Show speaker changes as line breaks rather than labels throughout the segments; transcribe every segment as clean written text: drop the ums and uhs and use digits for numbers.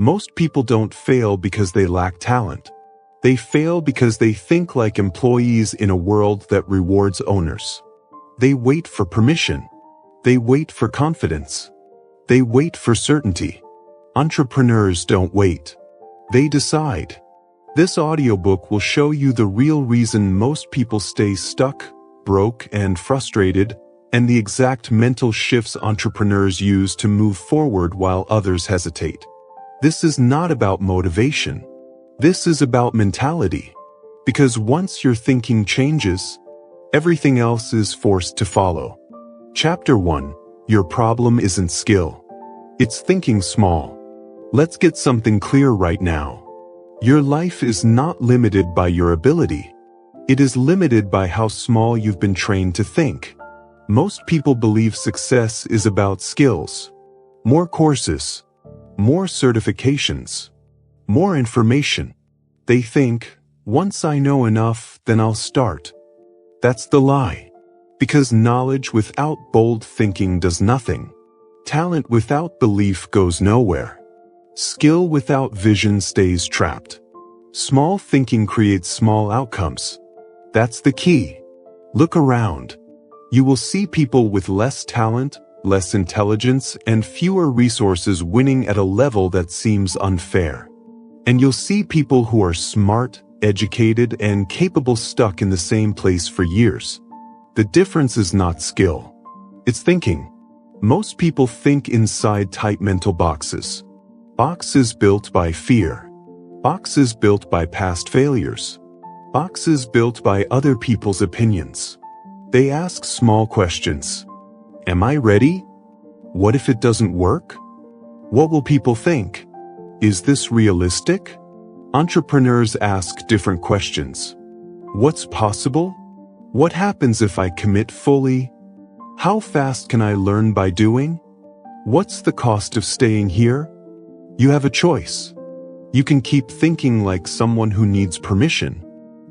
Most people don't fail because they lack talent. They fail because they think like employees in a world that rewards owners. They wait for permission. They wait for confidence. They wait for certainty. Entrepreneurs don't wait. They decide. This audiobook will show you the real reason most people stay stuck, broke, and frustrated, and the exact mental shifts entrepreneurs use to move forward while others hesitate. This is not about motivation. This is about mentality. Because once your thinking changes, everything else is forced to follow. Chapter 1. Your problem isn't skill. It's thinking small. Let's get something clear right now. Your life is not limited by your ability. It is limited by how small you've been trained to think. Most people believe success is about skills. More courses. More certifications. More information. They think, once I know enough, then I'll start. That's the lie. Because knowledge without bold thinking does nothing. Talent without belief goes nowhere. Skill without vision stays trapped. Small thinking creates small outcomes. That's the key. Look around. You will see people with less talent, less intelligence, and fewer resources winning at a level that seems unfair. And you'll see people who are smart, educated, and capable stuck in the same place for years. The difference is not skill. It's thinking. Most people think inside tight mental boxes. Boxes built by fear. Boxes built by past failures. Boxes built by other people's opinions. They ask small questions. Am I ready? What if it doesn't work? What will people think? Is this realistic? Entrepreneurs ask different questions. What's possible? What happens if I commit fully? How fast can I learn by doing? What's the cost of staying here? You have a choice. You can keep thinking like someone who needs permission,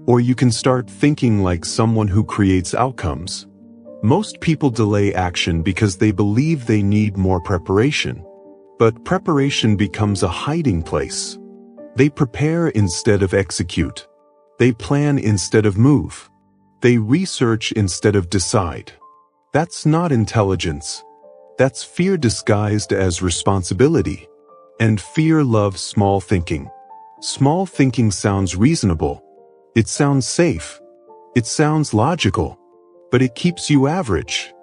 or you can start thinking like someone who creates outcomes. Most people delay action because they believe they need more preparation. But preparation becomes a hiding place. They prepare instead of execute. They plan instead of move. They research instead of decide. That's not intelligence. That's fear disguised as responsibility. And fear loves small thinking. Small thinking sounds reasonable. It sounds safe. It sounds logical. But it keeps you average.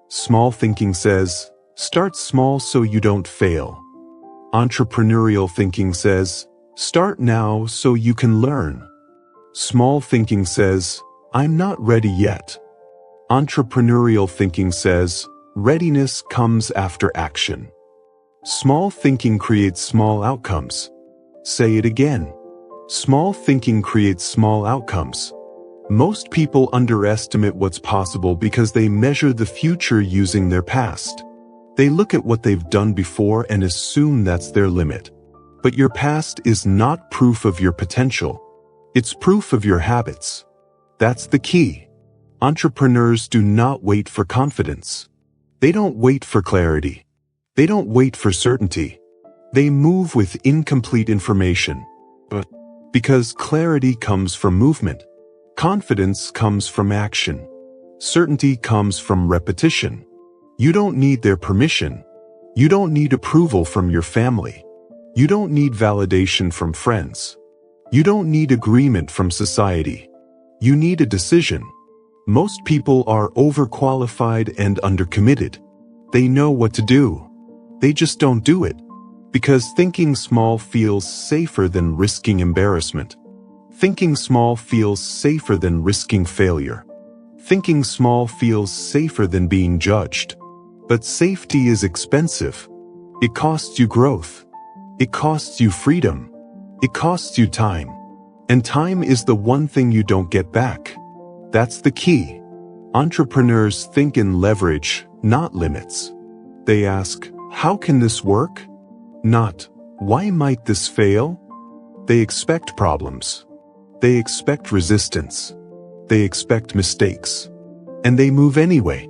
Small thinking says, start small so you don't fail. Entrepreneurial thinking says, start now so you can learn. Small thinking says, I'm not ready yet. Entrepreneurial thinking says, readiness comes after action. Small thinking creates small outcomes. Say it again. Small thinking creates small outcomes. Most people underestimate what's possible because they measure the future using their past. They look at what they've done before and assume that's their limit. But your past is not proof of your potential. It's proof of your habits. That's the key. Entrepreneurs do not wait for confidence. They don't wait for clarity. They don't wait for certainty. They move with incomplete information. But because clarity comes from movement, confidence comes from action. Certainty comes from repetition. You don't need their permission. You don't need approval from your family. You don't need validation from friends. You don't need agreement from society. You need a decision. Most people are overqualified and undercommitted. They know what to do. They just don't do it. Because thinking small feels safer than risking embarrassment. Thinking small feels safer than risking failure. Thinking small feels safer than being judged. But safety is expensive. It costs you growth. It costs you freedom. It costs you time. And time is the one thing you don't get back. That's the key. Entrepreneurs think in leverage, not limits. They ask, how can this work? Not, why might this fail? They expect problems. They expect resistance. They expect mistakes. And they move anyway.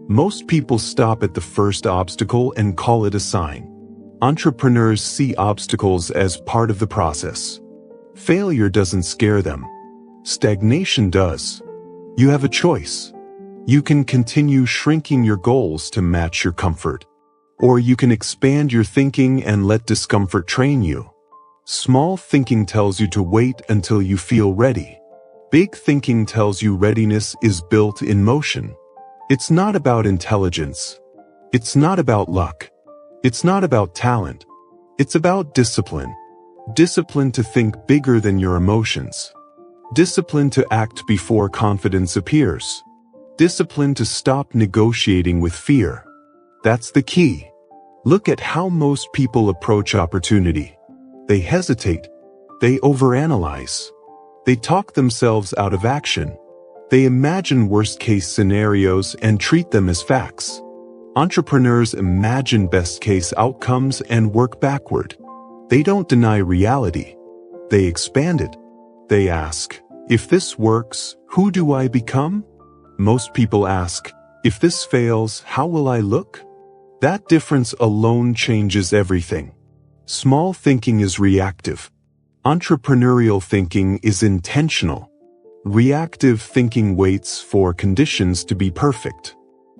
Most people stop at the first obstacle and call it a sign. Entrepreneurs see obstacles as part of the process. Failure doesn't scare them. Stagnation does. You have a choice. You can continue shrinking your goals to match your comfort. Or you can expand your thinking and let discomfort train you. Small thinking tells you to wait until you feel ready. Big thinking tells you readiness is built in motion. It's not about intelligence. It's not about luck. It's not about talent. It's about discipline. Discipline to think bigger than your emotions. Discipline to act before confidence appears. Discipline to stop negotiating with fear. That's the key. Look at how most people approach opportunity. They hesitate. They overanalyze. They talk themselves out of action. They imagine worst-case scenarios and treat them as facts. Entrepreneurs imagine best-case outcomes and work backward. They don't deny reality. They expand it. They ask, if this works, who do I become? Most people ask, if this fails, how will I look? That difference alone changes everything. Small thinking is reactive. Entrepreneurial thinking is intentional. Reactive thinking waits for conditions to be perfect.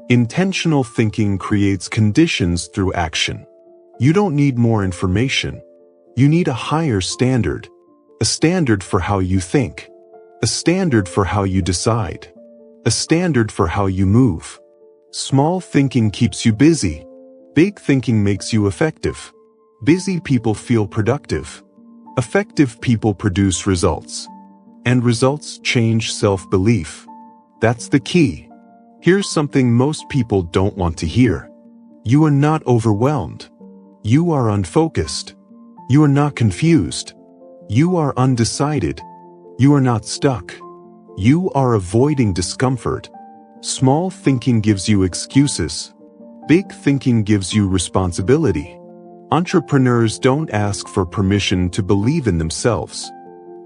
Intentional thinking creates conditions through action. You don't need more information. You need a higher standard. A standard for how you think. A standard for how you decide. A standard for how you move. Small thinking keeps you busy. Big thinking makes you effective. Busy people feel productive. Effective people produce results. And results change self-belief. That's the key. Here's something most people don't want to hear. You are not overwhelmed. You are unfocused. You are not confused. You are undecided. You are not stuck. You are avoiding discomfort. Small thinking gives you excuses. Big thinking gives you responsibility. Entrepreneurs don't ask for permission to believe in themselves.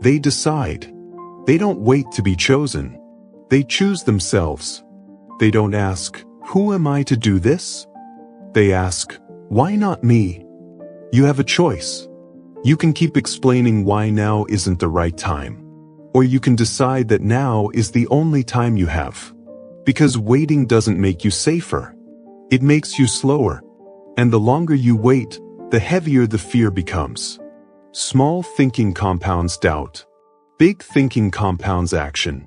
They decide. They don't wait to be chosen. They choose themselves. They don't ask, who am I to do this? They ask, why not me? You have a choice. You can keep explaining why now isn't the right time. Or you can decide that now is the only time you have. Because waiting doesn't make you safer. It makes you slower. And the longer you wait, the heavier the fear becomes. Small thinking compounds doubt. Big thinking compounds action.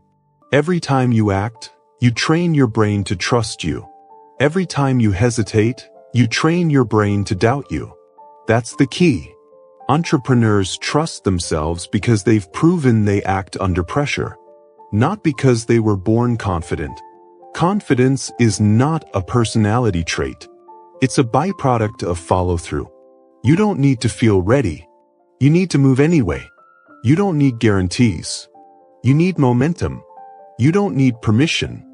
Every time you act, you train your brain to trust you. Every time you hesitate, you train your brain to doubt you. That's the key. Entrepreneurs trust themselves because they've proven they act under pressure. Not because they were born confident. Confidence is not a personality trait. It's a byproduct of follow-through. You don't need to feel ready. You need to move anyway. You don't need guarantees. You need momentum. You don't need permission.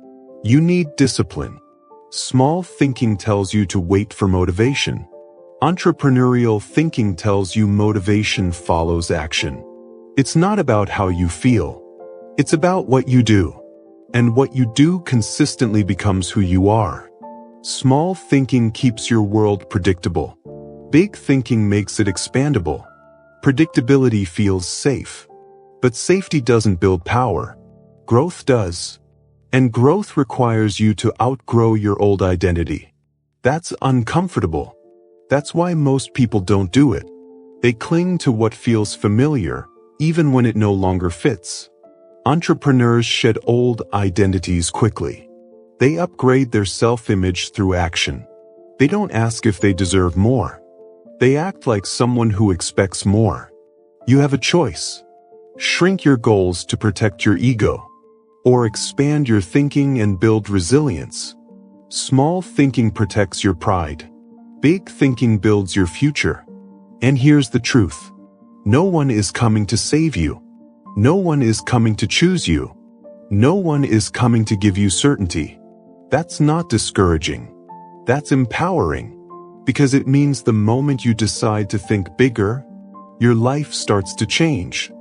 You need discipline. Small thinking tells you to wait for motivation. Entrepreneurial thinking tells you motivation follows action. It's not about how you feel. It's about what you do. And what you do consistently becomes who you are. Small thinking keeps your world predictable. Big thinking makes it expandable. Predictability feels safe. But safety doesn't build power. Growth does. And growth requires you to outgrow your old identity. That's uncomfortable. That's why most people don't do it. They cling to what feels familiar, even when it no longer fits. Entrepreneurs shed old identities quickly. They upgrade their self-image through action. They don't ask if they deserve more. They act like someone who expects more. You have a choice. Shrink your goals to protect your ego. Or expand your thinking and build resilience. Small thinking protects your pride. Big thinking builds your future. And here's the truth. No one is coming to save you. No one is coming to choose you. No one is coming to give you certainty. That's not discouraging. That's empowering. Because it means the moment you decide to think bigger, your life starts to change.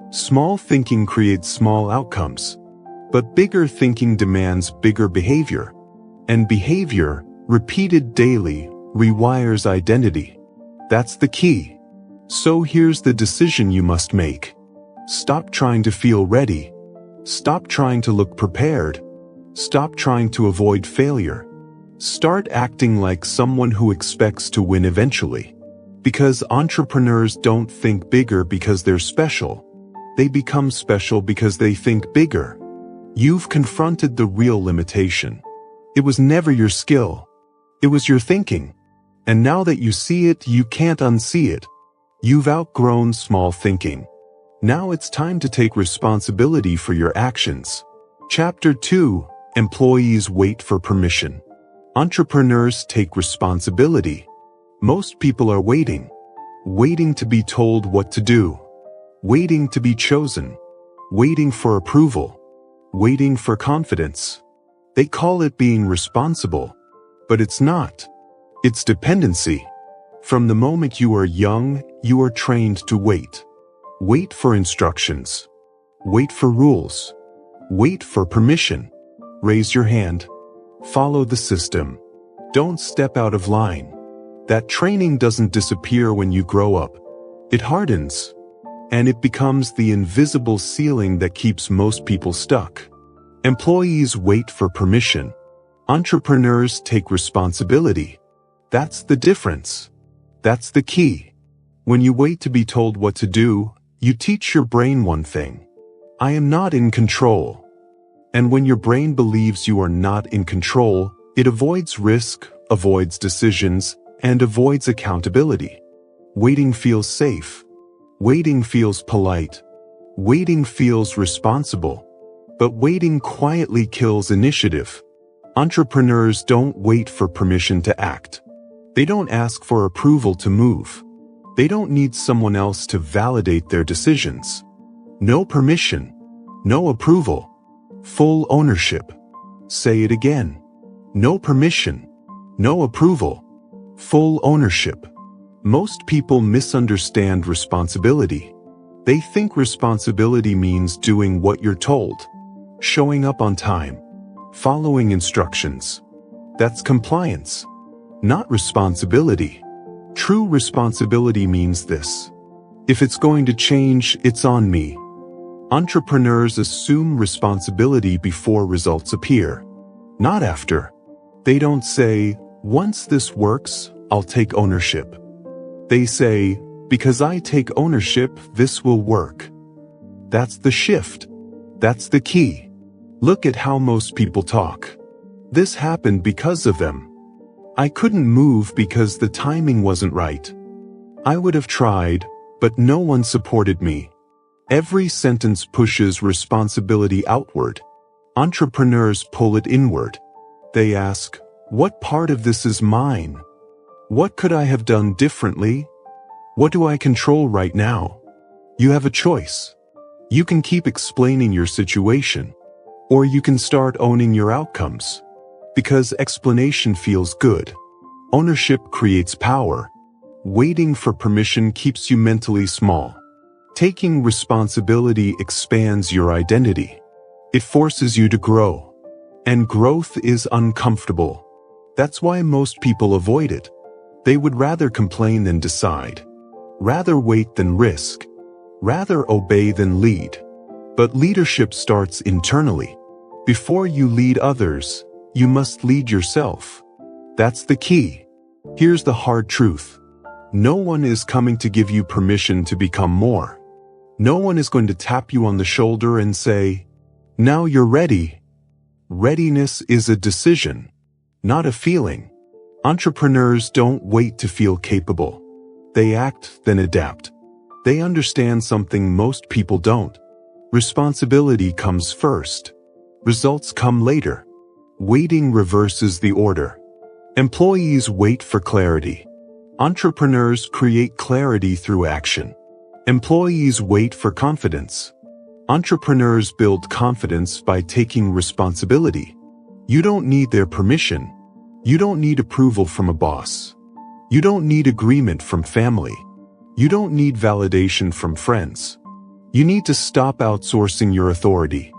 Small thinking creates small outcomes. But bigger thinking demands bigger behavior. And behavior, repeated daily, rewires identity. That's the key. So here's the decision you must make. Stop trying to feel ready. Stop trying to look prepared. Stop trying to avoid failure. Start acting like someone who expects to win eventually. Because entrepreneurs don't think bigger because they're special. They become special because they think bigger. You've confronted the real limitation. It was never your skill. It was your thinking. And now that you see it, you can't unsee it. You've outgrown small thinking. Now it's time to take responsibility for your actions. Chapter 2: Employees wait for permission. Entrepreneurs take responsibility. Most people are waiting. Waiting to be told what to do. Waiting to be chosen. Waiting for approval. Waiting for confidence. They call it being responsible. But it's not. It's dependency. From the moment you are young, you are trained to wait. Wait for instructions. Wait for rules. Wait for permission. Raise your hand. Follow the system. Don't step out of line. That training doesn't disappear when you grow up. It hardens. And it becomes the invisible ceiling that keeps most people stuck. Employees wait for permission. Entrepreneurs take responsibility. That's the difference. That's the key. When you wait to be told what to do, you teach your brain one thing. I am not in control. And when your brain believes you are not in control, it avoids risk, avoids decisions, and avoids accountability. Waiting feels safe. Waiting feels polite. Waiting feels responsible. But waiting quietly kills initiative. Entrepreneurs don't wait for permission to act. They don't ask for approval to move. They don't need someone else to validate their decisions. No permission. No approval. Full ownership. Say it again. No permission. No approval. Full ownership. Most people misunderstand responsibility. They think responsibility means doing what you're told. Showing up on time. Following instructions. That's compliance. Not responsibility. True responsibility means this. If it's going to change, it's on me. Entrepreneurs assume responsibility before results appear. Not after. They don't say, once this works, I'll take ownership. They say, because I take ownership, this will work. That's the shift. That's the key. Look at how most people talk. This happened because of them. I couldn't move because the timing wasn't right. I would have tried, but no one supported me. Every sentence pushes responsibility outward. Entrepreneurs pull it inward. They ask, what part of this is mine? What could I have done differently? What do I control right now? You have a choice. You can keep explaining your situation, or you can start owning your outcomes. Because explanation feels good. Ownership creates power. Waiting for permission keeps you mentally small. Taking responsibility expands your identity. It forces you to grow. And growth is uncomfortable. That's why most people avoid it. They would rather complain than decide. Rather wait than risk. Rather obey than lead. But leadership starts internally. Before you lead others, you must lead yourself. That's the key. Here's the hard truth. No one is coming to give you permission to become more. No one is going to tap you on the shoulder and say, now you're ready. Readiness is a decision, not a feeling. Entrepreneurs don't wait to feel capable. They act, then adapt. They understand something most people don't. Responsibility comes first. Results come later. Waiting reverses the order. Employees wait for clarity. Entrepreneurs create clarity through action. Employees wait for confidence. Entrepreneurs build confidence by taking responsibility. You don't need their permission. You don't need approval from a boss. You don't need agreement from family. You don't need validation from friends. You need to stop outsourcing your authority.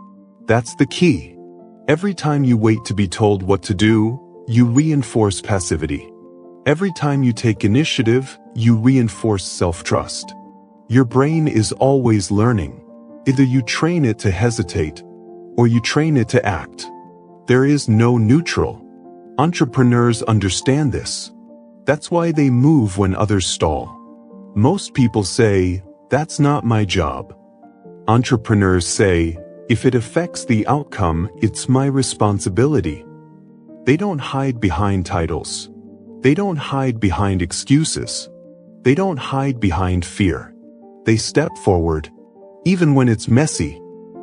That's the key. Every time you wait to be told what to do, you reinforce passivity. Every time you take initiative, you reinforce self-trust. Your brain is always learning. Either you train it to hesitate, or you train it to act. There is no neutral. Entrepreneurs understand this. That's why they move when others stall. Most people say, "That's not my job." Entrepreneurs say, "If it affects the outcome, it's my responsibility." They don't hide behind titles. They don't hide behind excuses. They don't hide behind fear. They step forward, even when it's messy,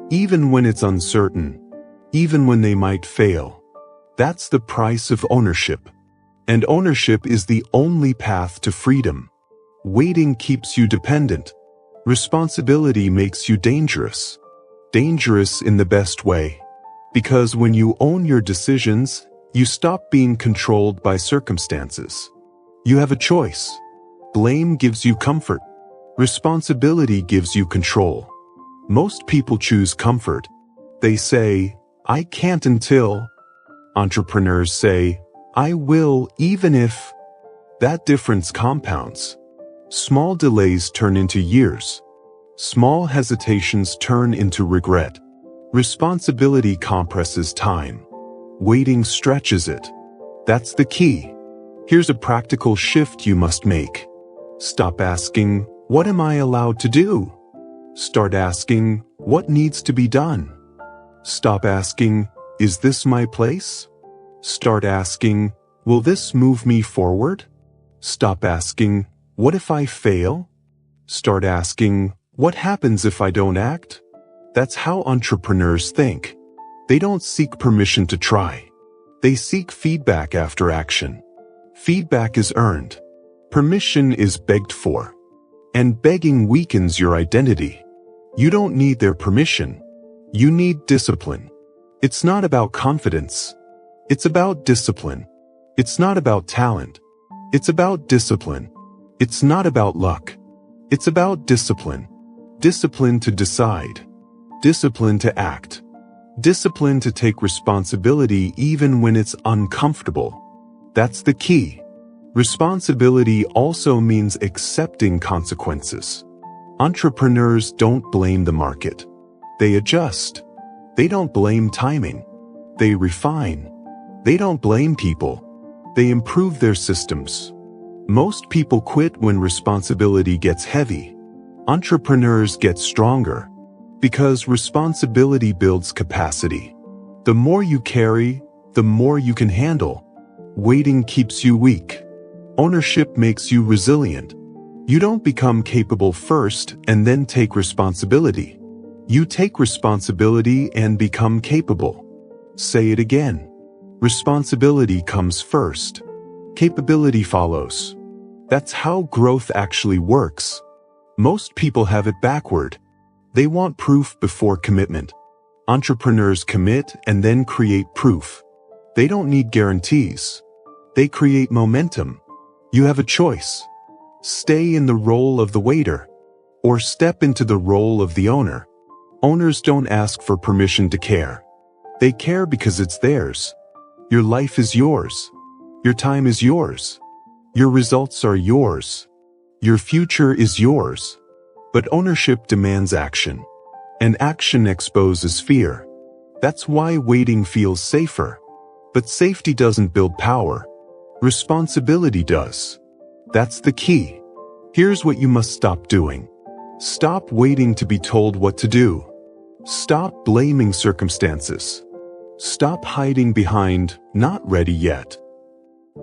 even when it's uncertain, even when they might fail. That's the price of ownership. And ownership is the only path to freedom. Waiting keeps you dependent. Responsibility makes you dangerous. Dangerous in the best way. Because when you own your decisions, you stop being controlled by circumstances. You have a choice. Blame gives you comfort. Responsibility gives you control. Most people choose comfort. They say, "I can't until." Entrepreneurs say, "I will even if." That difference compounds. Small delays turn into years. Small hesitations turn into regret. Responsibility compresses time. Waiting stretches it. That's the key. Here's a practical shift you must make. Stop asking, "What am I allowed to do?" Start asking, "What needs to be done?" Stop asking, "Is this my place?" Start asking, "Will this move me forward?" Stop asking, "What if I fail?" Start asking, "What happens if I don't act?" That's how entrepreneurs think. They don't seek permission to try. They seek feedback after action. Feedback is earned. Permission is begged for. And begging weakens your identity. You don't need their permission. You need discipline. It's not about confidence. It's about discipline. It's not about talent. It's about discipline. It's not about luck. It's about discipline. Discipline to decide. Discipline to act. Discipline to take responsibility even when it's uncomfortable. That's the key. Responsibility also means accepting consequences. Entrepreneurs don't blame the market. They adjust. They don't blame timing. They refine. They don't blame people. They improve their systems. Most people quit when responsibility gets heavy. Entrepreneurs get stronger. Because responsibility builds capacity. The more you carry, the more you can handle. Waiting keeps you weak. Ownership makes you resilient. You don't become capable first and then take responsibility. You take responsibility and become capable. Say it again. Responsibility comes first. Capability follows. That's how growth actually works. Most people have it backward. They want proof before commitment. Entrepreneurs commit and then create proof. They don't need guarantees. They create momentum. You have a choice. Stay in the role of the waiter, or step into the role of the owner. Owners don't ask for permission to care. They care because it's theirs. Your life is yours. Your time is yours. Your results are yours. Your future is yours. But ownership demands action. And action exposes fear. That's why waiting feels safer. But safety doesn't build power. Responsibility does. That's the key. Here's what you must stop doing. Stop waiting to be told what to do. Stop blaming circumstances. Stop hiding behind, "Not ready yet."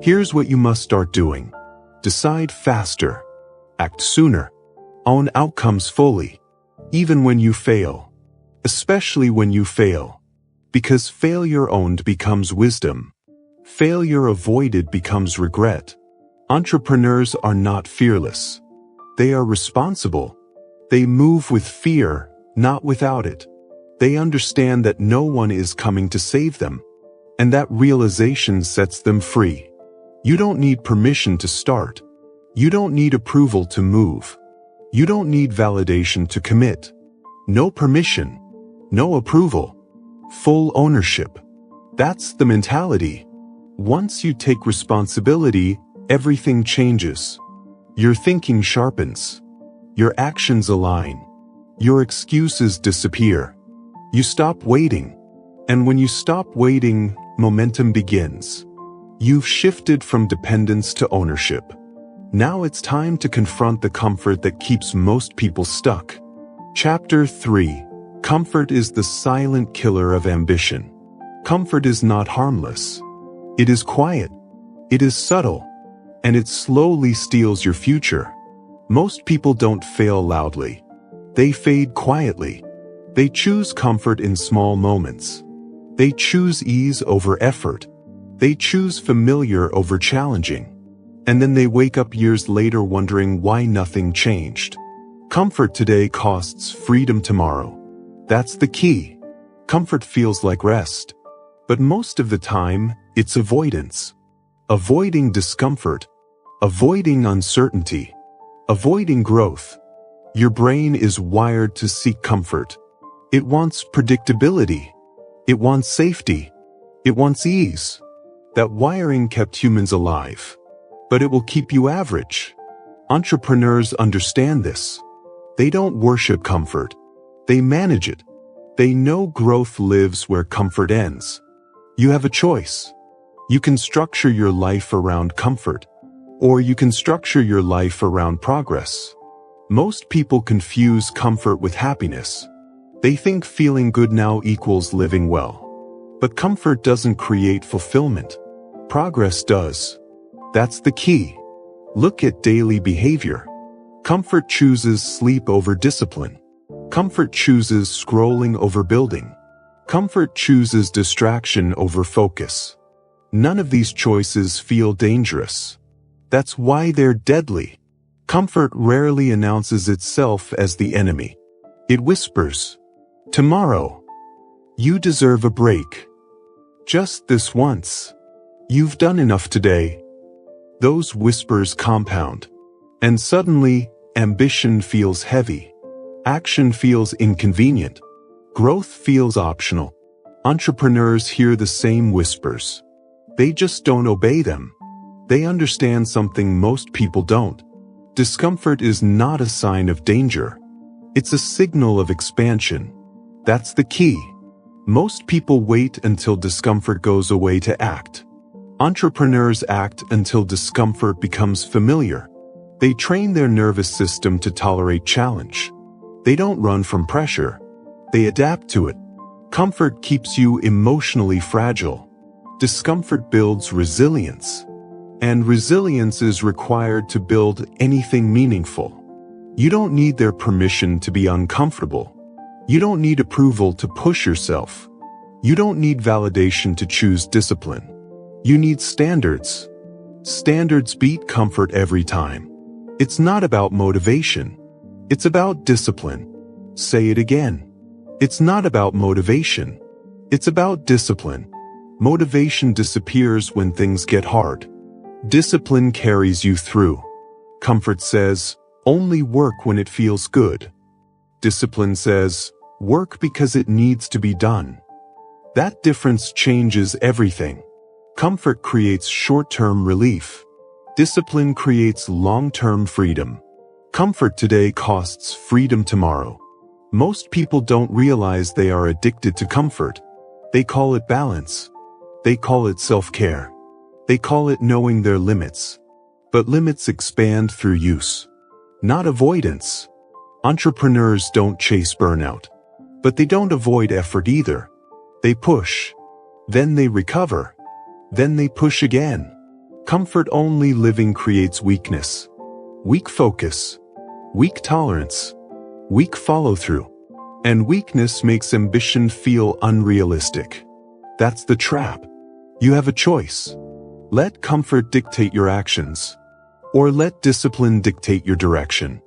Here's what you must start doing. Decide faster. Act sooner. Own outcomes fully. Even when you fail. Especially when you fail. Because failure owned becomes wisdom. Failure avoided becomes regret. Entrepreneurs are not fearless. They are responsible. They move with fear, not without it. They understand that no one is coming to save them. And that realization sets them free. You don't need permission to start. You don't need approval to move. You don't need validation to commit. No permission. No approval. Full ownership. That's the mentality. Once you take responsibility, everything changes. Your thinking sharpens. Your actions align. Your excuses disappear. You stop waiting. And when you stop waiting, momentum begins. You've shifted from dependence to ownership. Now it's time to confront the comfort that keeps most people stuck. Chapter 3. Comfort is the silent killer of ambition. Comfort is not harmless. It is quiet. It is subtle. And it slowly steals your future. Most people don't fail loudly. They fade quietly. They choose comfort in small moments. They choose ease over effort. They choose familiar over challenging. And then they wake up years later wondering why nothing changed. Comfort today costs freedom tomorrow. That's the key. Comfort feels like rest. But most of the time, it's avoidance. Avoiding discomfort. Avoiding uncertainty. Avoiding growth. Your brain is wired to seek comfort. It wants predictability. It wants safety. It wants ease. That wiring kept humans alive. But it will keep you average. Entrepreneurs understand this. They don't worship comfort. They manage it. They know growth lives where comfort ends. You have a choice. You can structure your life around comfort, or you can structure your life around progress. Most people confuse comfort with happiness. They think feeling good now equals living well. But comfort doesn't create fulfillment. Progress does. That's the key. Look at daily behavior. Comfort chooses sleep over discipline. Comfort chooses scrolling over building. Comfort chooses distraction over focus. None of these choices feel dangerous. That's why they're deadly. Comfort rarely announces itself as the enemy. It whispers, "Tomorrow. You deserve a break. Just this once. You've done enough today." Those whispers compound. And suddenly, ambition feels heavy. Action feels inconvenient. Growth feels optional. Entrepreneurs hear the same whispers. They just don't obey them. They understand something most people don't. Discomfort is not a sign of danger. It's a signal of expansion. That's the key. Most people wait until discomfort goes away to act. Entrepreneurs act until discomfort becomes familiar. They train their nervous system to tolerate challenge. They don't run from pressure. They adapt to it. Comfort keeps you emotionally fragile. Discomfort builds resilience. And resilience is required to build anything meaningful. You don't need their permission to be uncomfortable. You don't need approval to push yourself. You don't need validation to choose discipline. You need standards. Standards beat comfort every time. It's not about motivation. It's about discipline. Say it again. It's not about motivation. It's about discipline. Motivation disappears when things get hard. Discipline carries you through. Comfort says, only work when it feels good. Discipline says, work because it needs to be done. That difference changes everything. Comfort creates short-term relief. Discipline creates long-term freedom. Comfort today costs freedom tomorrow. Most people don't realize they are addicted to comfort. They call it balance. They call it self-care. They call it knowing their limits. But limits expand through use, not avoidance. Entrepreneurs don't chase burnout. But they don't avoid effort either. They push. Then they recover. Then they push again. Comfort-only living creates weakness. Weak focus. Weak tolerance. Weak follow-through. And weakness makes ambition feel unrealistic. That's the trap. You have a choice. Let comfort dictate your actions. Or let discipline dictate your direction.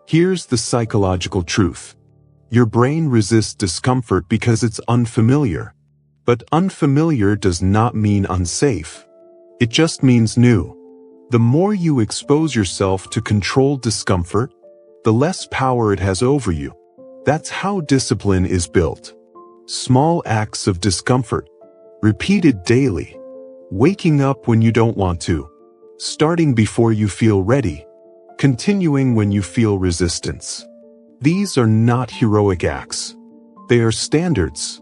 Here's the psychological truth. Your brain resists discomfort because it's unfamiliar. But unfamiliar does not mean unsafe. It just means new. The more you expose yourself to controlled discomfort, the less power it has over you. That's how discipline is built. Small acts of discomfort, repeated daily. Waking up when you don't want to. starting before you feel ready, continuing when you feel resistance. These are not heroic acts. They are standards.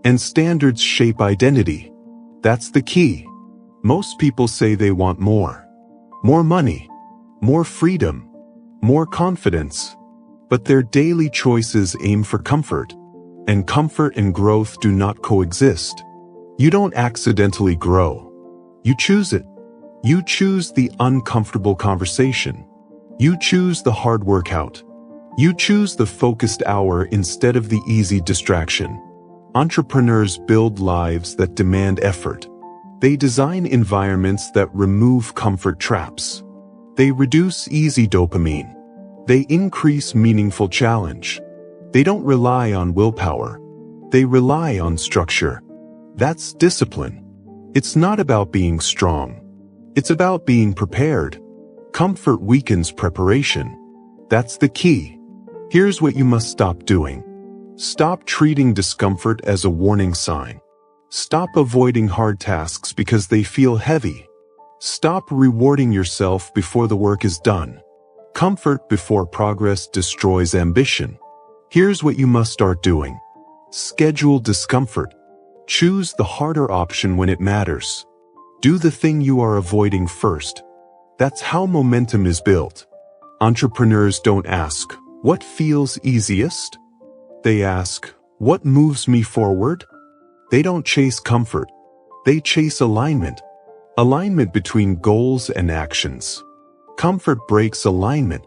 And standards shape identity. That's the key. Most people say they want more. More money. More freedom. More confidence. But their daily choices aim for comfort. And comfort and growth do not coexist. You don't accidentally grow. You choose it. You choose the uncomfortable conversation. You choose the hard workout. You choose the focused hour instead of the easy distraction. Entrepreneurs build lives that demand effort. They design environments that remove comfort traps. They reduce easy dopamine. They increase meaningful challenge. They don't rely on willpower. They rely on structure. That's discipline. It's not about being strong. It's about being prepared. Comfort weakens preparation. That's the key. Here's what you must stop doing. Stop treating discomfort as a warning sign. Stop avoiding hard tasks because they feel heavy. Stop rewarding yourself before the work is done. Comfort before progress destroys ambition. Here's what you must start doing. Schedule discomfort. Choose the harder option when it matters. Do the thing you are avoiding first. That's how momentum is built. Entrepreneurs don't ask, what feels easiest? They ask, what moves me forward? They don't chase comfort. They chase alignment. Alignment between goals and actions. Comfort breaks alignment.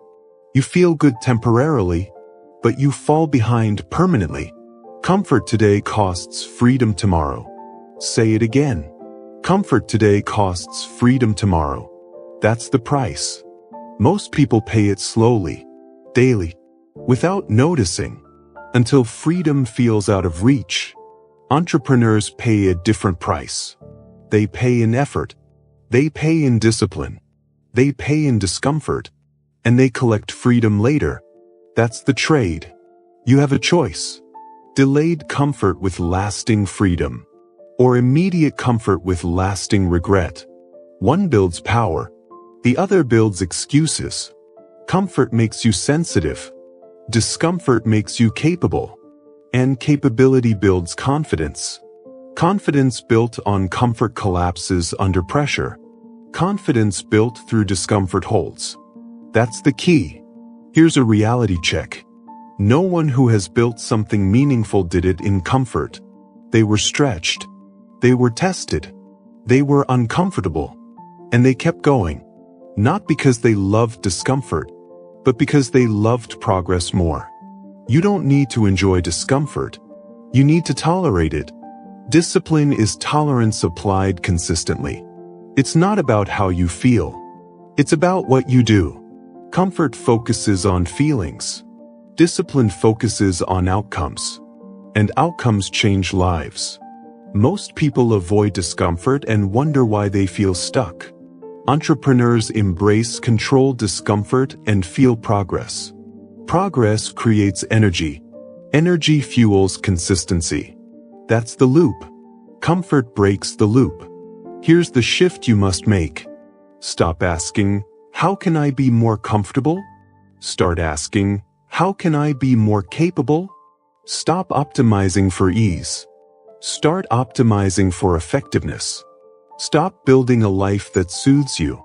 You feel good temporarily, but you fall behind permanently. Comfort today costs freedom tomorrow. Say it again. Comfort today costs freedom tomorrow. That's the price. Most people pay it slowly, daily, without noticing, until freedom feels out of reach. Entrepreneurs pay a different price. They pay in effort. They pay in discipline. They pay in discomfort. And they collect freedom later. That's the trade. You have a choice. Delayed comfort with lasting freedom. Or immediate comfort with lasting regret. One builds power. The other builds excuses. Comfort makes you sensitive. Discomfort makes you capable. And capability builds confidence. Confidence built on comfort collapses under pressure. Confidence built through discomfort holds. That's the key. Here's a reality check. No one who has built something meaningful did it in comfort. They were stretched. They were tested. They were uncomfortable. And they kept going. Not because they loved discomfort, but because they loved progress more. You don't need to enjoy discomfort. You need to tolerate it. Discipline is tolerance applied consistently. It's not about how you feel. It's about what you do. Comfort focuses on feelings. Discipline focuses on outcomes. And outcomes change lives. Most people avoid discomfort and wonder why they feel stuck. Entrepreneurs embrace controlled discomfort and feel progress. Progress creates energy. Energy fuels consistency. That's the loop. Comfort breaks the loop. Here's the shift you must make. Stop asking, how can I be more comfortable? Start asking, how can I be more capable? Stop optimizing for ease. Start optimizing for effectiveness. Stop building a life that soothes you.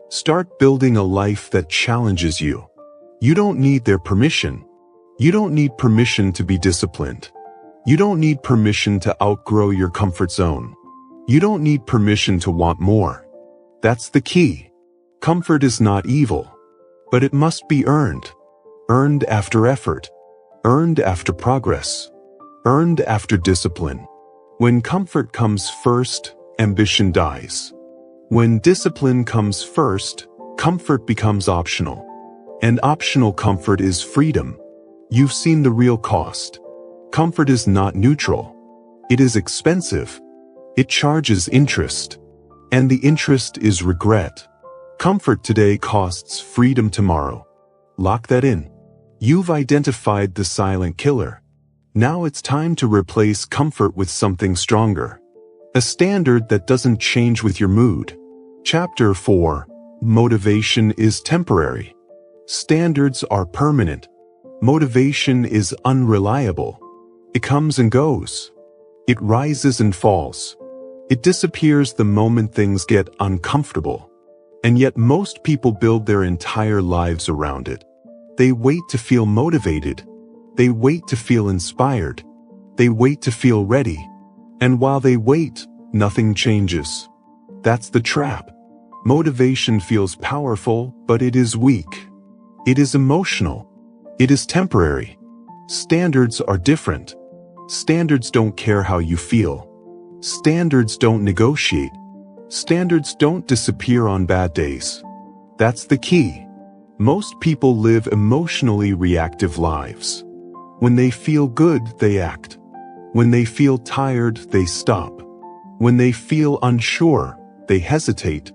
Start building a life that challenges you. You don't need their permission. You don't need permission to be disciplined. You don't need permission to outgrow your comfort zone. You don't need permission to want more. That's the key. Comfort is not evil, but it must be earned. Earned after effort. Earned after progress. Earned after discipline. When comfort comes first, ambition dies. When discipline comes first, comfort becomes optional. And optional comfort is freedom. You've seen the real cost. Comfort is not neutral. It is expensive. It charges interest. And the interest is regret. Comfort today costs freedom tomorrow. Lock that in. You've identified the silent killer. Now it's time to replace comfort with something stronger. A standard that doesn't change with your mood. Chapter 4. Motivation is temporary. Standards are permanent. Motivation is unreliable. It comes and goes. It rises and falls. It disappears the moment things get uncomfortable. And yet most people build their entire lives around it. They wait to feel motivated. They wait to feel inspired. They wait to feel ready. And while they wait, nothing changes. That's the trap. Motivation feels powerful, but it is weak. It is emotional. It is temporary. Standards are different. Standards don't care how you feel. Standards don't negotiate. Standards don't disappear on bad days. That's the key. Most people live emotionally reactive lives. When they feel good, they act. When they feel tired, they stop. When they feel unsure, they hesitate.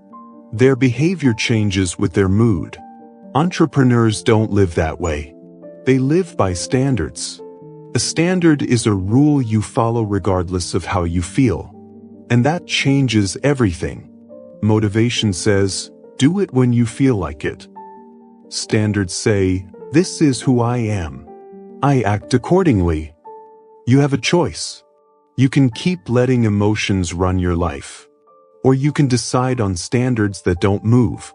Their behavior changes with their mood. Entrepreneurs don't live that way. They live by standards. A standard is a rule you follow regardless of how you feel. And that changes everything. Motivation says, do it when you feel like it. Standards say, this is who I am. I act accordingly. You have a choice. You can keep letting emotions run your life. Or you can decide on standards that don't move.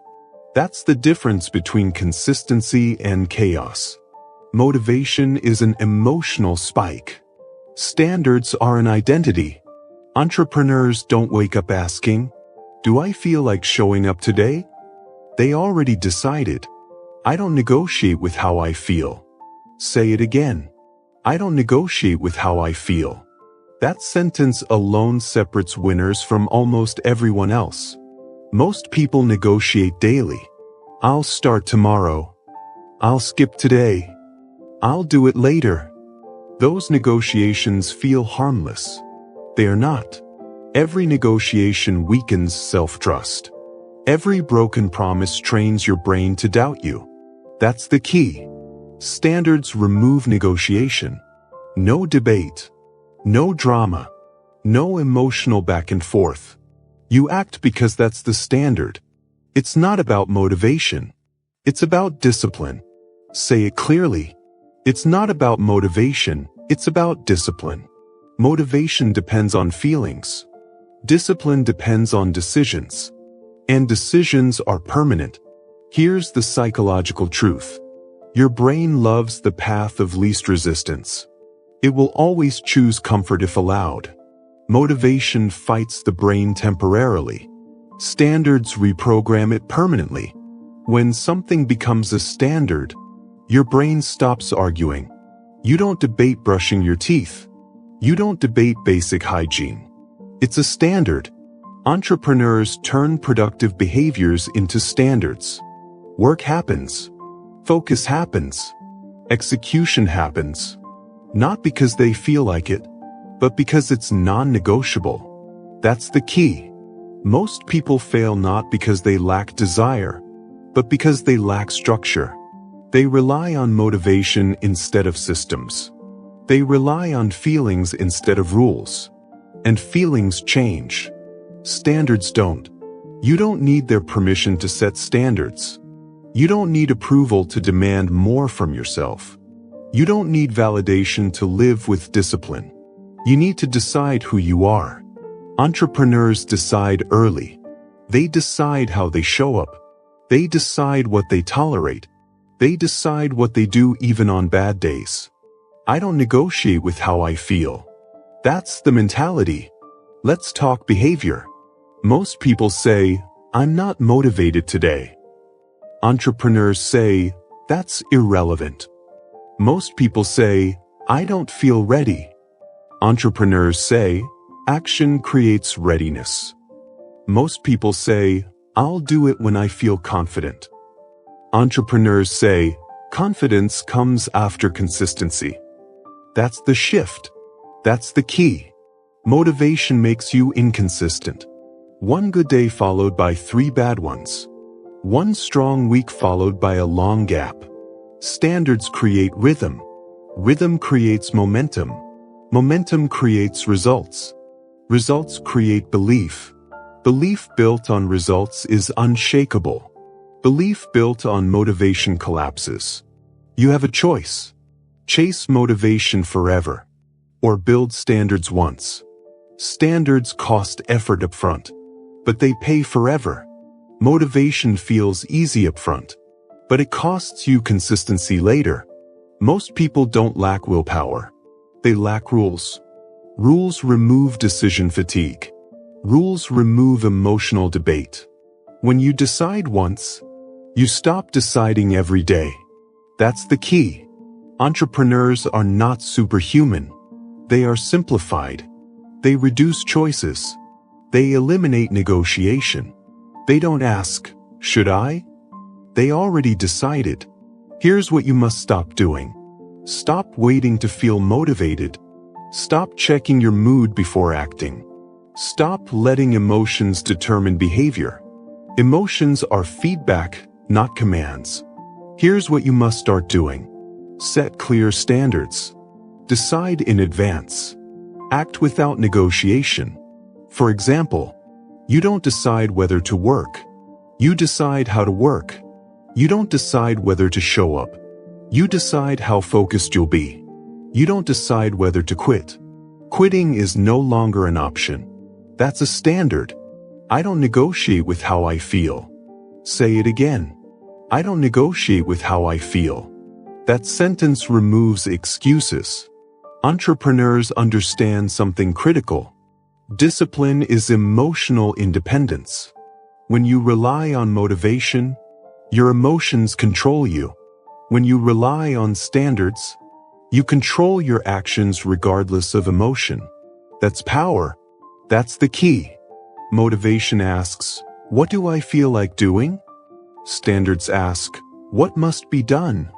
That's the difference between consistency and chaos. Motivation is an emotional spike. Standards are an identity. Entrepreneurs don't wake up asking, do I feel like showing up today? They already decided. I don't negotiate with how I feel. Say it again. I don't negotiate with how I feel. That sentence alone separates winners from almost everyone else. Most people negotiate daily. I'll start tomorrow. I'll skip today. I'll do it later. Those negotiations feel harmless. They are not. Every negotiation weakens self-trust. Every broken promise trains your brain to doubt you. That's the key. Standards remove negotiation. No debate. No drama. No emotional back and forth. You act because that's the standard. It's not about motivation. It's about discipline. Say it clearly. It's not about motivation, it's about discipline. Motivation depends on feelings. Discipline depends on decisions. And decisions are permanent. Here's the psychological truth. Your brain loves the path of least resistance. It will always choose comfort if allowed. Motivation fights the brain temporarily. Standards reprogram it permanently. When something becomes a standard, your brain stops arguing. You don't debate brushing your teeth. You don't debate basic hygiene. It's a standard. Entrepreneurs turn productive behaviors into standards. Work happens. Focus happens. Execution happens. Not because they feel like it, but because it's non-negotiable. That's the key. Most people fail not because they lack desire, but because they lack structure. They rely on motivation instead of systems. They rely on feelings instead of rules. And feelings change. Standards don't. You don't need their permission to set standards. You don't need approval to demand more from yourself. You don't need validation to live with discipline. You need to decide who you are. Entrepreneurs decide early. They decide how they show up. They decide what they tolerate. They decide what they do even on bad days. I don't negotiate with how I feel. That's the mentality. Let's talk behavior. Most people say, I'm not motivated today. Entrepreneurs say, that's irrelevant. Most people say, I don't feel ready. Entrepreneurs say, action creates readiness. Most people say, I'll do it when I feel confident. Entrepreneurs say, confidence comes after consistency. That's the shift. That's the key. Motivation makes you inconsistent. One good day followed by 3 bad ones. One strong week followed by a long gap. Standards create rhythm. Rhythm creates momentum. Momentum creates results. Results create belief. Belief built on results is unshakable. Belief built on motivation collapses. You have a choice. Chase motivation forever, or build standards once. Standards cost effort upfront, but they pay forever. Motivation feels easy upfront, but it costs you consistency later. Most people don't lack willpower. They lack rules. Rules remove decision fatigue. Rules remove emotional debate. When you decide once, you stop deciding every day. That's the key. Entrepreneurs are not superhuman. They are simplified. They reduce choices. They eliminate negotiation. They don't ask, should I? They already decided. Here's what you must stop doing. Stop waiting to feel motivated. Stop checking your mood before acting. Stop letting emotions determine behavior. Emotions are feedback, not commands. Here's what you must start doing. Set clear standards. Decide in advance. Act without negotiation. For example, you don't decide whether to work. You decide how to work. You don't decide whether to show up. You decide how focused you'll be. You don't decide whether to quit. Quitting is no longer an option. That's a standard. I don't negotiate with how I feel. Say it again. I don't negotiate with how I feel. That sentence removes excuses. Entrepreneurs understand something critical. Discipline is emotional independence. When you rely on motivation, your emotions control you. When you rely on standards, you control your actions regardless of emotion. That's power. That's the key. Motivation asks, what do I feel like doing? Standards ask, what must be done?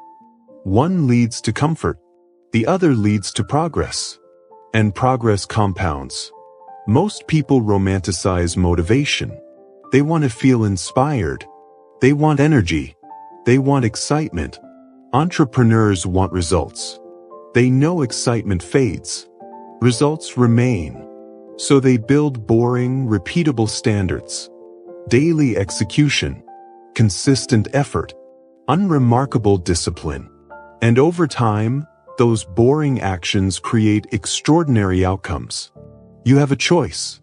One leads to comfort. The other leads to progress. And progress compounds. Most people romanticize motivation. They want to feel inspired. They want energy. They want excitement. Entrepreneurs want results. They know excitement fades. Results remain. So they build boring, repeatable standards. Daily execution. Consistent effort. Unremarkable discipline. And over time, those boring actions create extraordinary outcomes. You have a choice.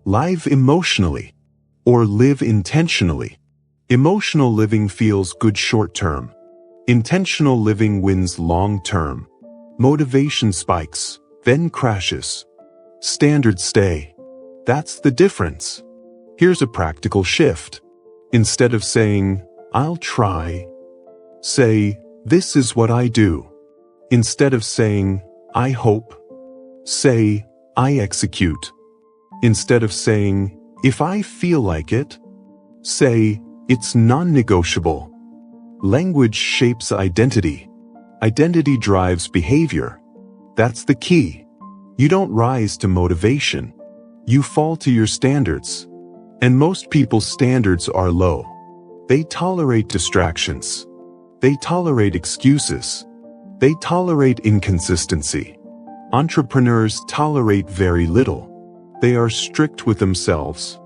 Live emotionally, or live intentionally. Emotional living feels good short-term. Intentional living wins long-term. Motivation spikes, then crashes. Standards stay. That's the difference. Here's a practical shift. Instead of saying, I'll try, say, this is what I do. Instead of saying, I hope, say, I execute. Instead of saying, if I feel like it, say, it's non-negotiable. Language shapes identity. Identity drives behavior. That's the key. You don't rise to motivation. You fall to your standards. And most people's standards are low. They tolerate distractions. They tolerate excuses. They tolerate inconsistency. Entrepreneurs tolerate very little. They are strict with themselves.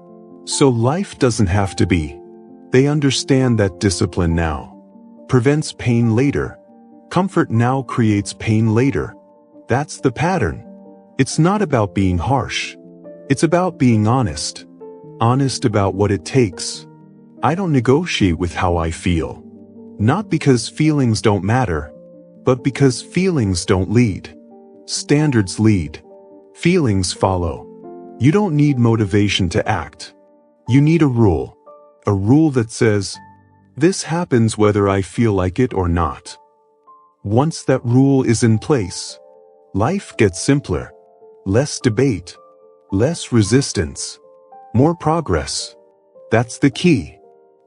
So life doesn't have to be. They understand that discipline now prevents pain later. Comfort now creates pain later. That's the pattern. It's not about being harsh. It's about being honest. Honest about what it takes. I don't negotiate with how I feel. Not because feelings don't matter, but because feelings don't lead. Standards lead. Feelings follow. You don't need motivation to act. You need a rule. A rule that says, this happens whether I feel like it or not. Once that rule is in place, life gets simpler. Less debate. Less resistance. More progress. That's the key.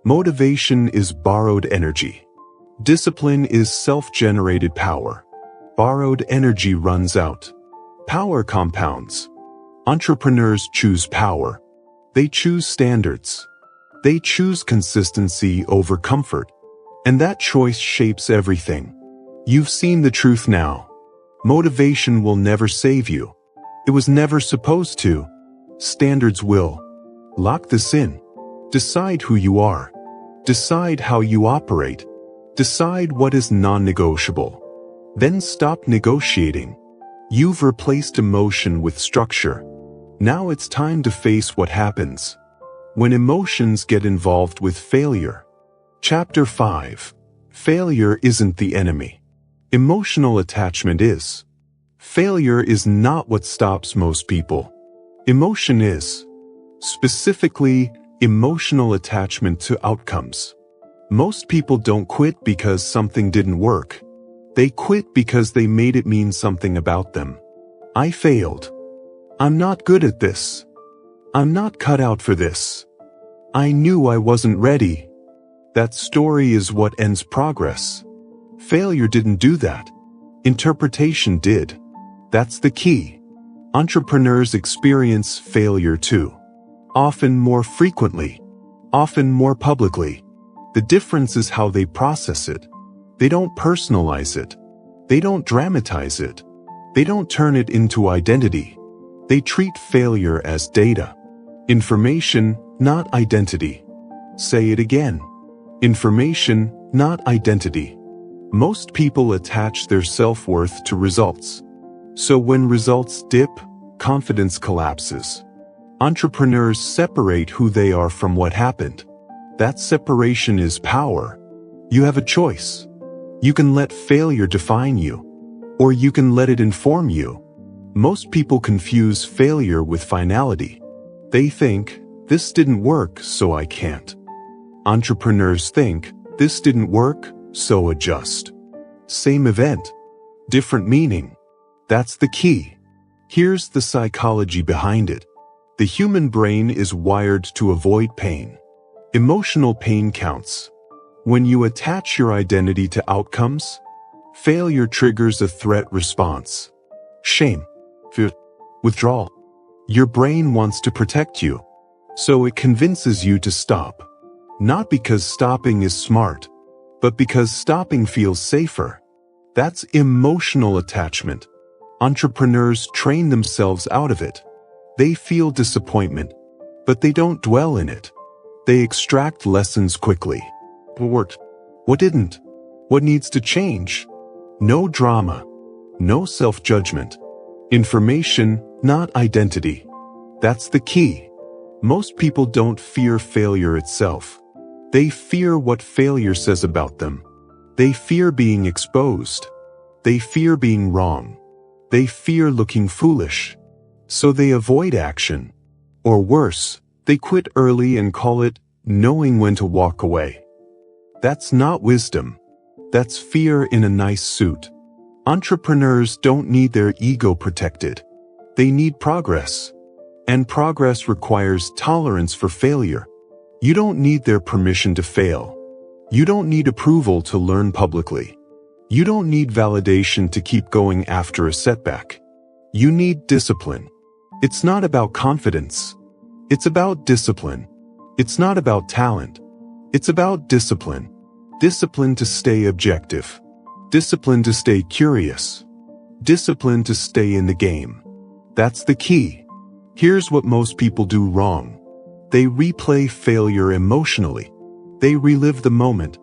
Motivation is borrowed energy. Discipline is self-generated power. Borrowed energy runs out. Power compounds. Entrepreneurs choose power. They choose standards. They choose consistency over comfort. And that choice shapes everything. You've seen the truth now. Motivation will never save you. It was never supposed to. Standards will. Lock this in. Decide who you are. Decide how you operate. Decide what is non-negotiable. Then stop negotiating. You've replaced emotion with structure. Now it's time to face what happens when emotions get involved with failure. Chapter 5. Failure isn't the enemy. Emotional attachment is. Failure is not what stops most people. Emotion is. Specifically, emotional attachment to outcomes. Most people don't quit because something didn't work. They quit because they made it mean something about them. I failed. I'm not good at this. I'm not cut out for this. I knew I wasn't ready. That story is what ends progress. Failure didn't do that. Interpretation did. That's the key. Entrepreneurs experience failure too. Often more frequently. Often more publicly. The difference is how they process it. They don't personalize it. They don't dramatize it. They don't turn it into identity. They treat failure as data. Information, not identity. Say it again. Information, not identity. Most people attach their self-worth to results. So when results dip, confidence collapses. Entrepreneurs separate who they are from what happened. That separation is power. You have a choice. You can let failure define you, or you can let it inform you. Most people confuse failure with finality. They think, this didn't work, so I can't. Entrepreneurs think, this didn't work, so adjust. Same event, different meaning. That's the key. Here's the psychology behind it. The human brain is wired to avoid pain. Emotional pain counts. When you attach your identity to outcomes, failure triggers a threat response. Shame, fear, withdrawal. Your brain wants to protect you, so it convinces you to stop. Not because stopping is smart, but because stopping feels safer. That's emotional attachment. Entrepreneurs train themselves out of it. They feel disappointment, but they don't dwell in it. They extract lessons quickly. What worked? What didn't? What needs to change? No drama. No self-judgment. Information, not identity. That's the key. Most people don't fear failure itself. They fear what failure says about them. They fear being exposed. They fear being wrong. They fear looking foolish. So they avoid action. Or worse, they quit early and call it knowing when to walk away. That's not wisdom. That's fear in a nice suit. Entrepreneurs don't need their ego protected. They need progress. And progress requires tolerance for failure. You don't need their permission to fail. You don't need approval to learn publicly. You don't need validation to keep going after a setback. You need discipline. It's not about confidence. It's about discipline. It's not about talent. It's about discipline. Discipline to stay objective. Discipline to stay curious. Discipline to stay in the game. That's the key. Here's what most people do wrong. They replay failure emotionally. They relive the moment.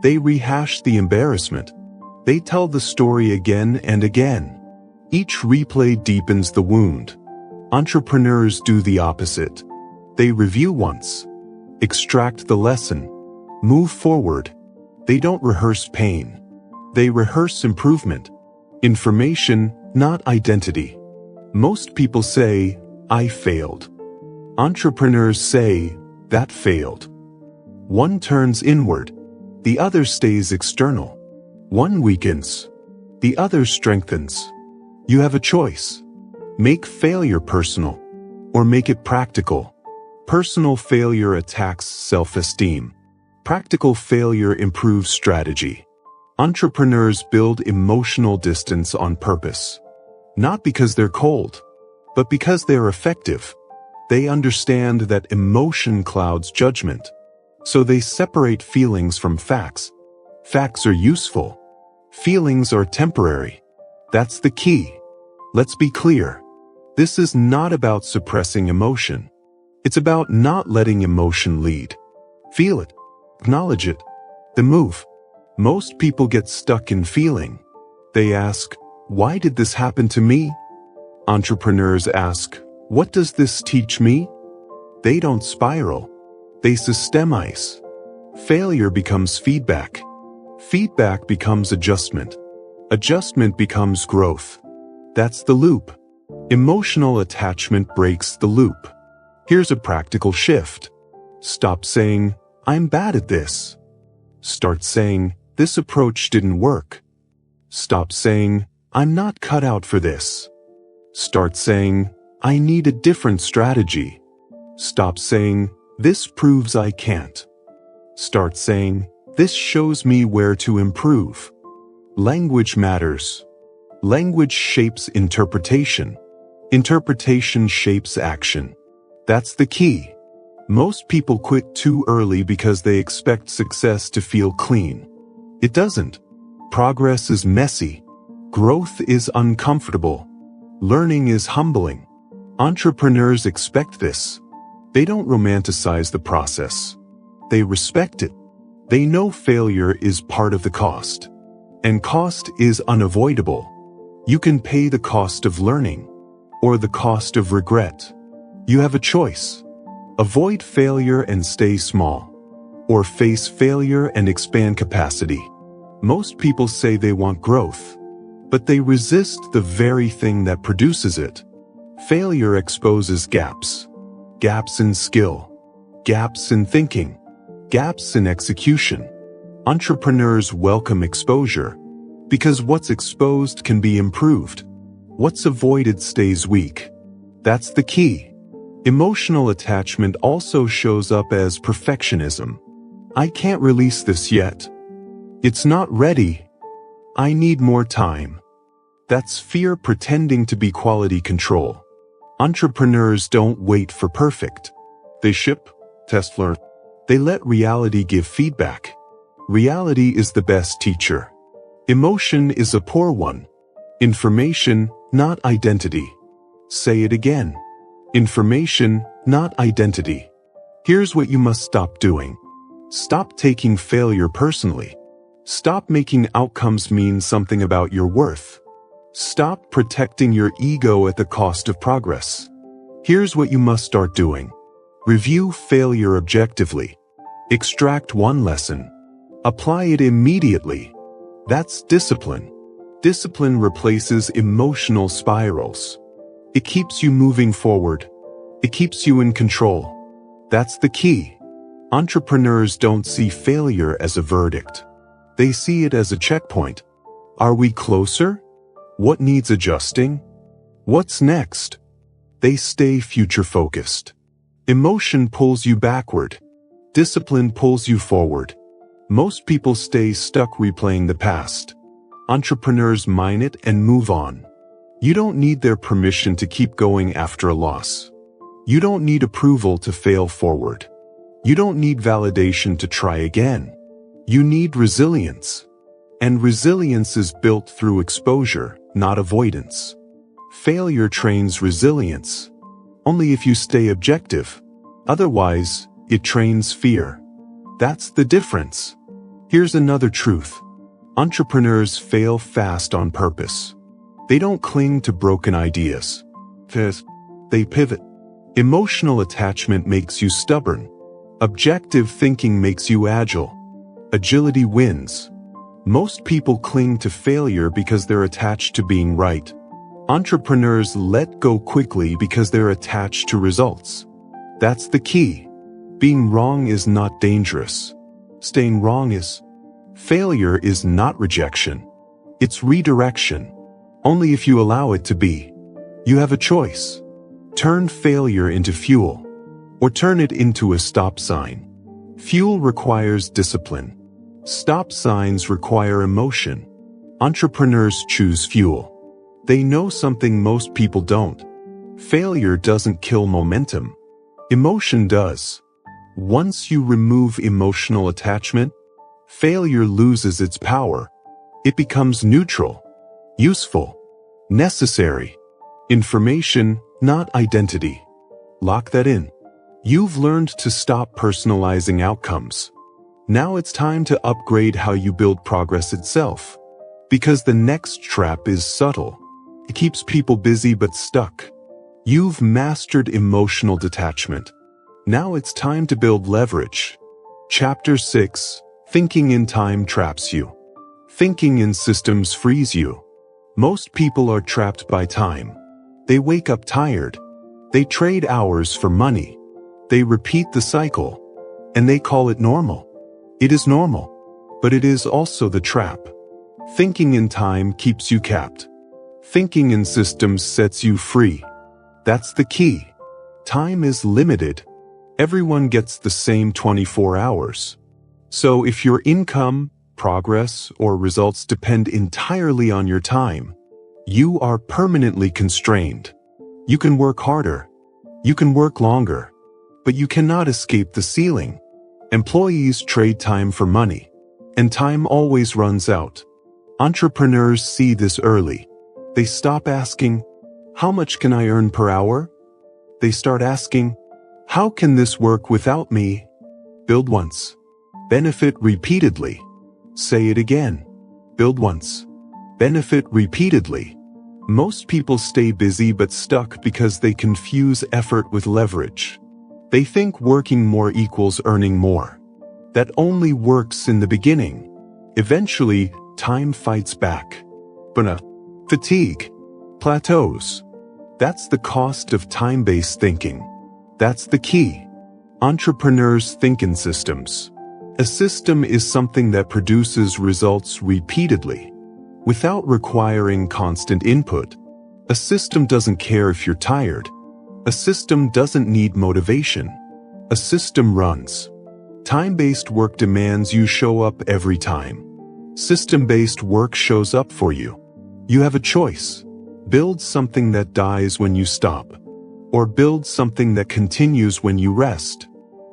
They rehash the embarrassment. They tell the story again and again. Each replay deepens the wound. Entrepreneurs do the opposite. They review once, extract the lesson, move forward. They don't rehearse pain. They rehearse improvement. Information, not identity. Most people say, I failed. Entrepreneurs say, that failed. One turns inward. The other stays external. One weakens. The other strengthens. You have a choice. Make failure personal, or make it practical. Personal failure attacks self-esteem. Practical failure improves strategy. Entrepreneurs build emotional distance on purpose. Not because they're cold, but because they're effective. They understand that emotion clouds judgment. So they separate feelings from facts. Facts are useful. Feelings are temporary. That's the key. Let's be clear. This is not about suppressing emotion. It's about not letting emotion lead. Feel it. Acknowledge it. Then move. Most people get stuck in feeling. They ask, why did this happen to me? Entrepreneurs ask, what does this teach me? They don't spiral. They systemize. Failure becomes feedback. Feedback becomes adjustment. Adjustment becomes growth. That's the loop. Emotional attachment breaks the loop. Here's a practical shift. Stop saying, I'm bad at this. Start saying, this approach didn't work. Stop saying, I'm not cut out for this. Start saying, I need a different strategy. Stop saying, this proves I can't. Start saying, this shows me where to improve. Language matters. Language shapes interpretation. Interpretation shapes action. That's the key. Most people quit too early because they expect success to feel clean. It doesn't. Progress is messy. Growth is uncomfortable. Learning is humbling. Entrepreneurs expect this. They don't romanticize the process. They respect it. They know failure is part of the cost. And cost is unavoidable. You can pay the cost of learning, or the cost of regret. You have a choice. Avoid failure and stay small, or face failure and expand capacity. Most people say they want growth, but they resist the very thing that produces it. Failure exposes gaps. Gaps in skill. Gaps in thinking. Gaps in execution. Entrepreneurs welcome exposure, because what's exposed can be improved. What's avoided stays weak. That's the key. Emotional attachment also shows up as perfectionism. I can't release this yet. It's not ready. I need more time. That's fear pretending to be quality control. Entrepreneurs don't wait for perfect. They ship, test, learn. They let reality give feedback. Reality is the best teacher. Emotion is a poor one. Information, not identity. Say it again. Information, not identity. Here's what you must stop doing. Stop taking failure personally. Stop making outcomes mean something about your worth. Stop protecting your ego at the cost of progress. Here's what you must start doing. Review failure objectively. Extract one lesson. Apply it immediately. That's discipline. Discipline replaces emotional spirals. It keeps you moving forward. It keeps you in control. That's the key. Entrepreneurs don't see failure as a verdict. They see it as a checkpoint. Are we closer? What needs adjusting? What's next? They stay future-focused. Emotion pulls you backward. Discipline pulls you forward. Most people stay stuck replaying the past. Entrepreneurs mine it and move on. You don't need their permission to keep going after a loss. You don't need approval to fail forward. You don't need validation to try again. You need resilience. And resilience is built through exposure, not avoidance. Failure trains resilience. Only if you stay objective. Otherwise, it trains fear. That's the difference. Here's another truth. Entrepreneurs fail fast on purpose. They don't cling to broken ideas. They pivot. Emotional attachment makes you stubborn. Objective thinking makes you agile. Agility wins. Most people cling to failure because they're attached to being right. Entrepreneurs let go quickly because they're attached to results. That's the key. Being wrong is not dangerous. Staying wrong is. Failure is not rejection. It's redirection. Only if you allow it to be. You have a choice. Turn failure into fuel, or turn it into a stop sign. Fuel requires discipline. Stop signs require emotion. Entrepreneurs choose fuel. They know something most people don't. Failure doesn't kill momentum. Emotion does. Once you remove emotional attachment, failure loses its power. It becomes neutral, useful, necessary. Information, not identity. Lock that in. You've learned to stop personalizing outcomes. Now it's time to upgrade how you build progress itself. Because the next trap is subtle. It keeps people busy but stuck. You've mastered emotional detachment. Now it's time to build leverage. Chapter 6. Thinking in time traps you. Thinking in systems frees you. Most people are trapped by time. They wake up tired. They trade hours for money. They repeat the cycle. And they call it normal. It is normal. But it is also the trap. Thinking in time keeps you capped. Thinking in systems sets you free. That's the key. Time is limited. Everyone gets the same 24 hours. So if your income, progress, or results depend entirely on your time, you are permanently constrained. You can work harder. You can work longer. But you cannot escape the ceiling. Employees trade time for money. And time always runs out. Entrepreneurs see this early. They stop asking, "How much can I earn per hour?" They start asking, "How can this work without me?" Build once. Benefit repeatedly. Say it again. Build once. Benefit repeatedly. Most people stay busy but stuck because they confuse effort with leverage. They think working more equals earning more. That only works in the beginning. Eventually, time fights back. Burnout, fatigue, plateaus. That's the cost of time-based thinking. That's the key. Entrepreneurs think in systems. A system is something that produces results repeatedly, without requiring constant input. A system doesn't care if you're tired. A system doesn't need motivation. A system runs. Time-based work demands you show up every time. System-based work shows up for you. You have a choice. Build something that dies when you stop. Or build something that continues when you rest.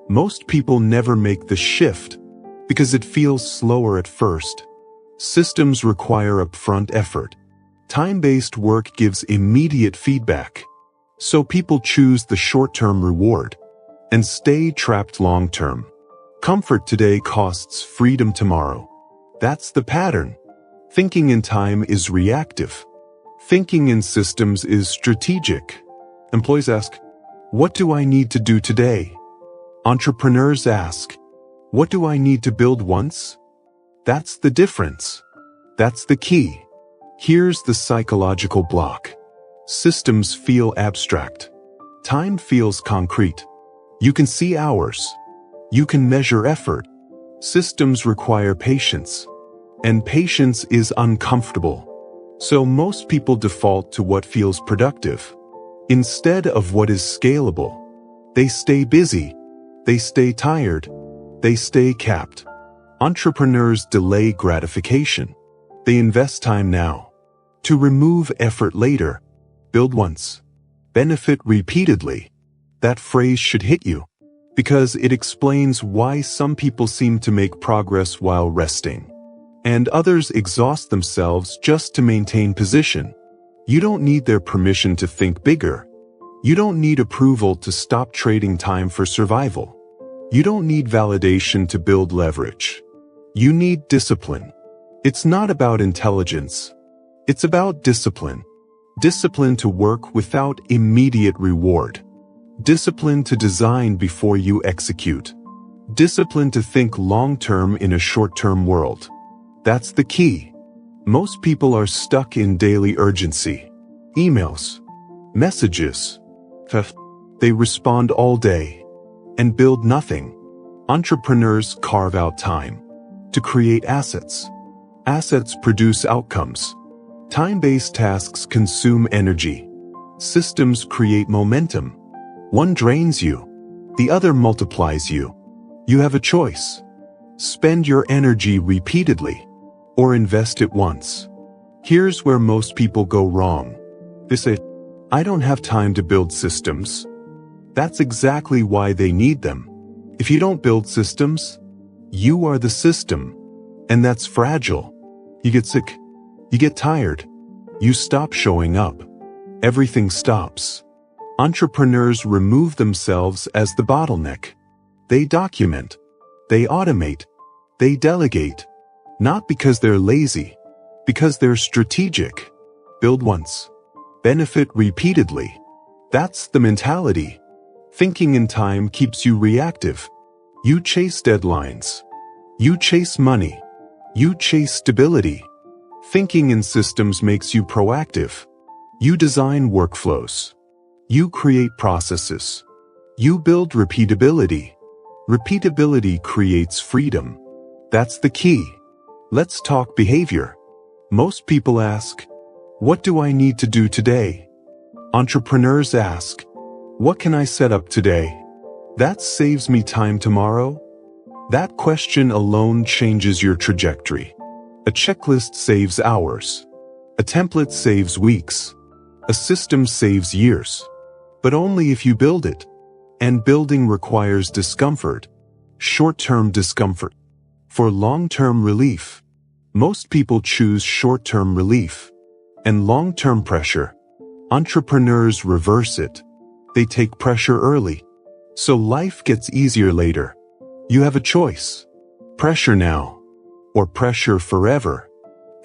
Most people never make the shift because it feels slower at first. Systems require upfront effort. Time-based work gives immediate feedback. So people choose the short-term reward and stay trapped long-term. Comfort today costs freedom tomorrow. That's the pattern. Thinking in time is reactive. Thinking in systems is strategic. Employees ask, "What do I need to do today?" Entrepreneurs ask, "What do I need to build once?" That's the difference. That's the key. Here's the psychological block. Systems feel abstract. Time feels concrete. You can see hours. You can measure effort. Systems require patience. And patience is uncomfortable. So most people default to what feels productive, instead of what is scalable. They stay busy. They stay tired. They stay capped. Entrepreneurs delay gratification. They invest time now to remove effort later. Build once. Benefit repeatedly. That phrase should hit you, because it explains why some people seem to make progress while resting, and others exhaust themselves just to maintain position. You don't need their permission to think bigger. You don't need approval to stop trading time for survival. You don't need validation to build leverage. You need discipline. It's not about intelligence. It's about discipline. Discipline to work without immediate reward. Discipline to design before you execute. Discipline to think long-term in a short-term world. That's the key. Most people are stuck in daily urgency. Emails. Messages. They respond all day and build nothing. Entrepreneurs carve out time to create assets. Assets produce outcomes. Time-based tasks consume energy. Systems create momentum. One drains you. The other multiplies you. You have a choice. Spend your energy repeatedly, or invest it once. Here's where most people go wrong. They say, "I don't have time to build systems." That's exactly why they need them. If you don't build systems, you are the system. And that's fragile. You get sick. You get tired. You stop showing up. Everything stops. Entrepreneurs remove themselves as the bottleneck. They document. They automate. They delegate. Not because they're lazy, because they're strategic. Build once. Benefit repeatedly. That's the mentality. Thinking in time keeps you reactive. You chase deadlines. You chase money. You chase stability. Thinking in systems makes you proactive. You design workflows. You create processes. You build repeatability. Repeatability creates freedom. That's the key. Let's talk behavior. Most people ask, what do I need to do today? Entrepreneurs ask, what can I set up today? That saves me time tomorrow? That question alone changes your trajectory. A checklist saves hours. A template saves weeks. A system saves years. But only if you build it. And building requires discomfort. Short-term discomfort. For long-term relief. Most people choose short-term relief. And long-term pressure. Entrepreneurs reverse it. They take pressure early. So life gets easier later. You have a choice. Pressure now. Or pressure forever.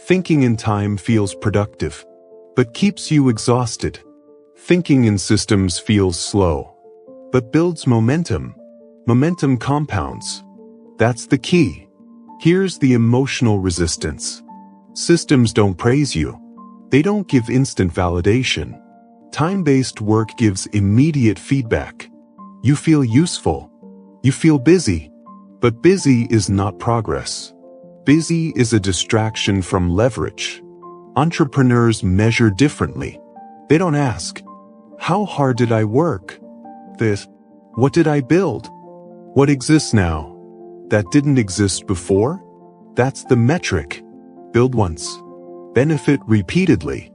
Thinking in time feels productive. But keeps you exhausted. Thinking in systems feels slow. But builds momentum. Momentum compounds. That's the key. Here's the emotional resistance. Systems don't praise you. They don't give instant validation. Time-based work gives immediate feedback. You feel useful. You feel busy. But busy is not progress. Busy is a distraction from leverage. Entrepreneurs measure differently. They don't ask, how hard did I work? What did I build? What exists now? That didn't exist before? That's the metric. Build once. Benefit repeatedly.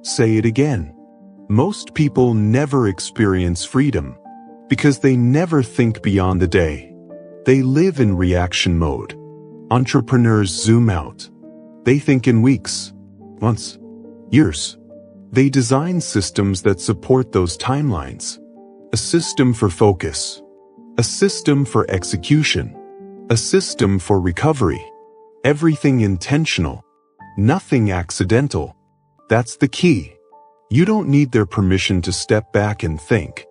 Say it again. Most people never experience freedom because they never think beyond the day. They live in reaction mode. Entrepreneurs zoom out. They think in weeks, months, years. They design systems that support those timelines. A system for focus. A system for execution. A system for recovery. Everything intentional. Nothing accidental. That's the key. You don't need their permission to step back and think.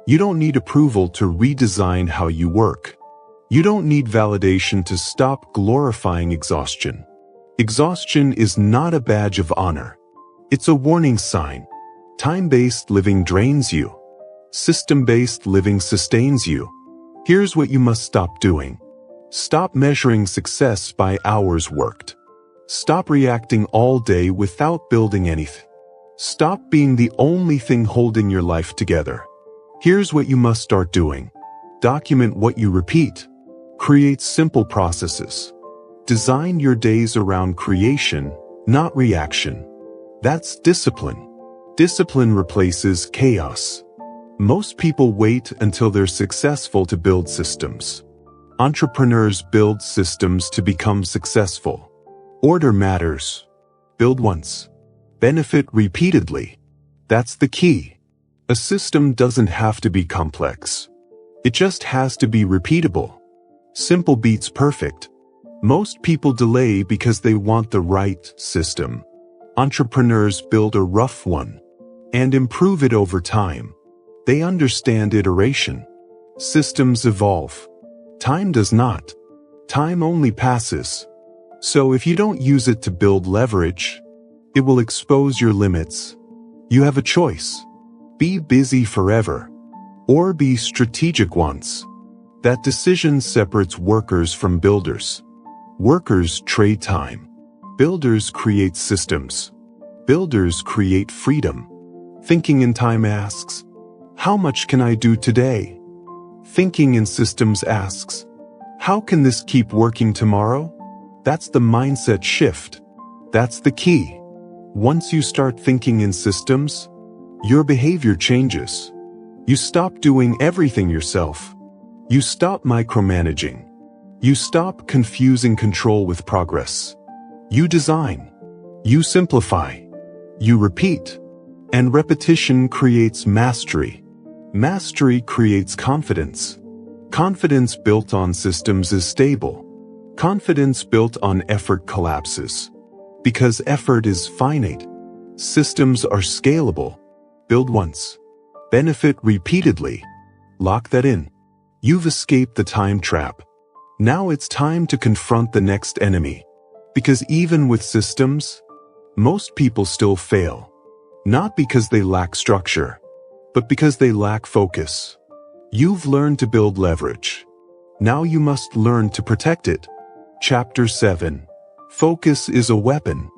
You don't need approval to redesign how you work. You don't need validation to stop glorifying exhaustion. Exhaustion is not a badge of honor. It's a warning sign. Time-based living drains you. System-based living sustains you. Here's what you must stop doing. Stop measuring success by hours worked. Stop reacting all day without building anything. Stop being the only thing holding your life together. Here's what you must start doing. Document what you repeat. Create simple processes. Design your days around creation, not reaction. That's discipline. Discipline replaces chaos. Most people wait until they're successful to build systems. Entrepreneurs build systems to become successful. Order matters. Build once. Benefit repeatedly. That's the key. A system doesn't have to be complex. It just has to be repeatable. Simple beats perfect. Most people delay because they want the right system. Entrepreneurs build a rough one and improve it over time. They understand iteration. Systems evolve. Time does not. Time only passes. So if you don't use it to build leverage, it will expose your limits. You have a choice. Be busy forever, or be strategic once. That decision separates workers from builders. Workers trade time. Builders create systems. Builders create freedom. Thinking in time asks, how much can I do today? Thinking in systems asks, how can this keep working tomorrow? That's the mindset shift. That's the key. Once you start thinking in systems, your behavior changes. You stop doing everything yourself. You stop micromanaging. You stop confusing control with progress. You design. You simplify. You repeat. And repetition creates mastery. Mastery creates confidence. Confidence built on systems is stable. Confidence built on effort collapses. Because effort is finite. Systems are scalable. Build once. Benefit repeatedly. Lock that in. You've escaped the time trap. Now it's time to confront the next enemy. Because even with systems, most people still fail. Not because they lack structure, but because they lack focus. You've learned to build leverage. Now you must learn to protect it. Chapter 7. Focus is a weapon.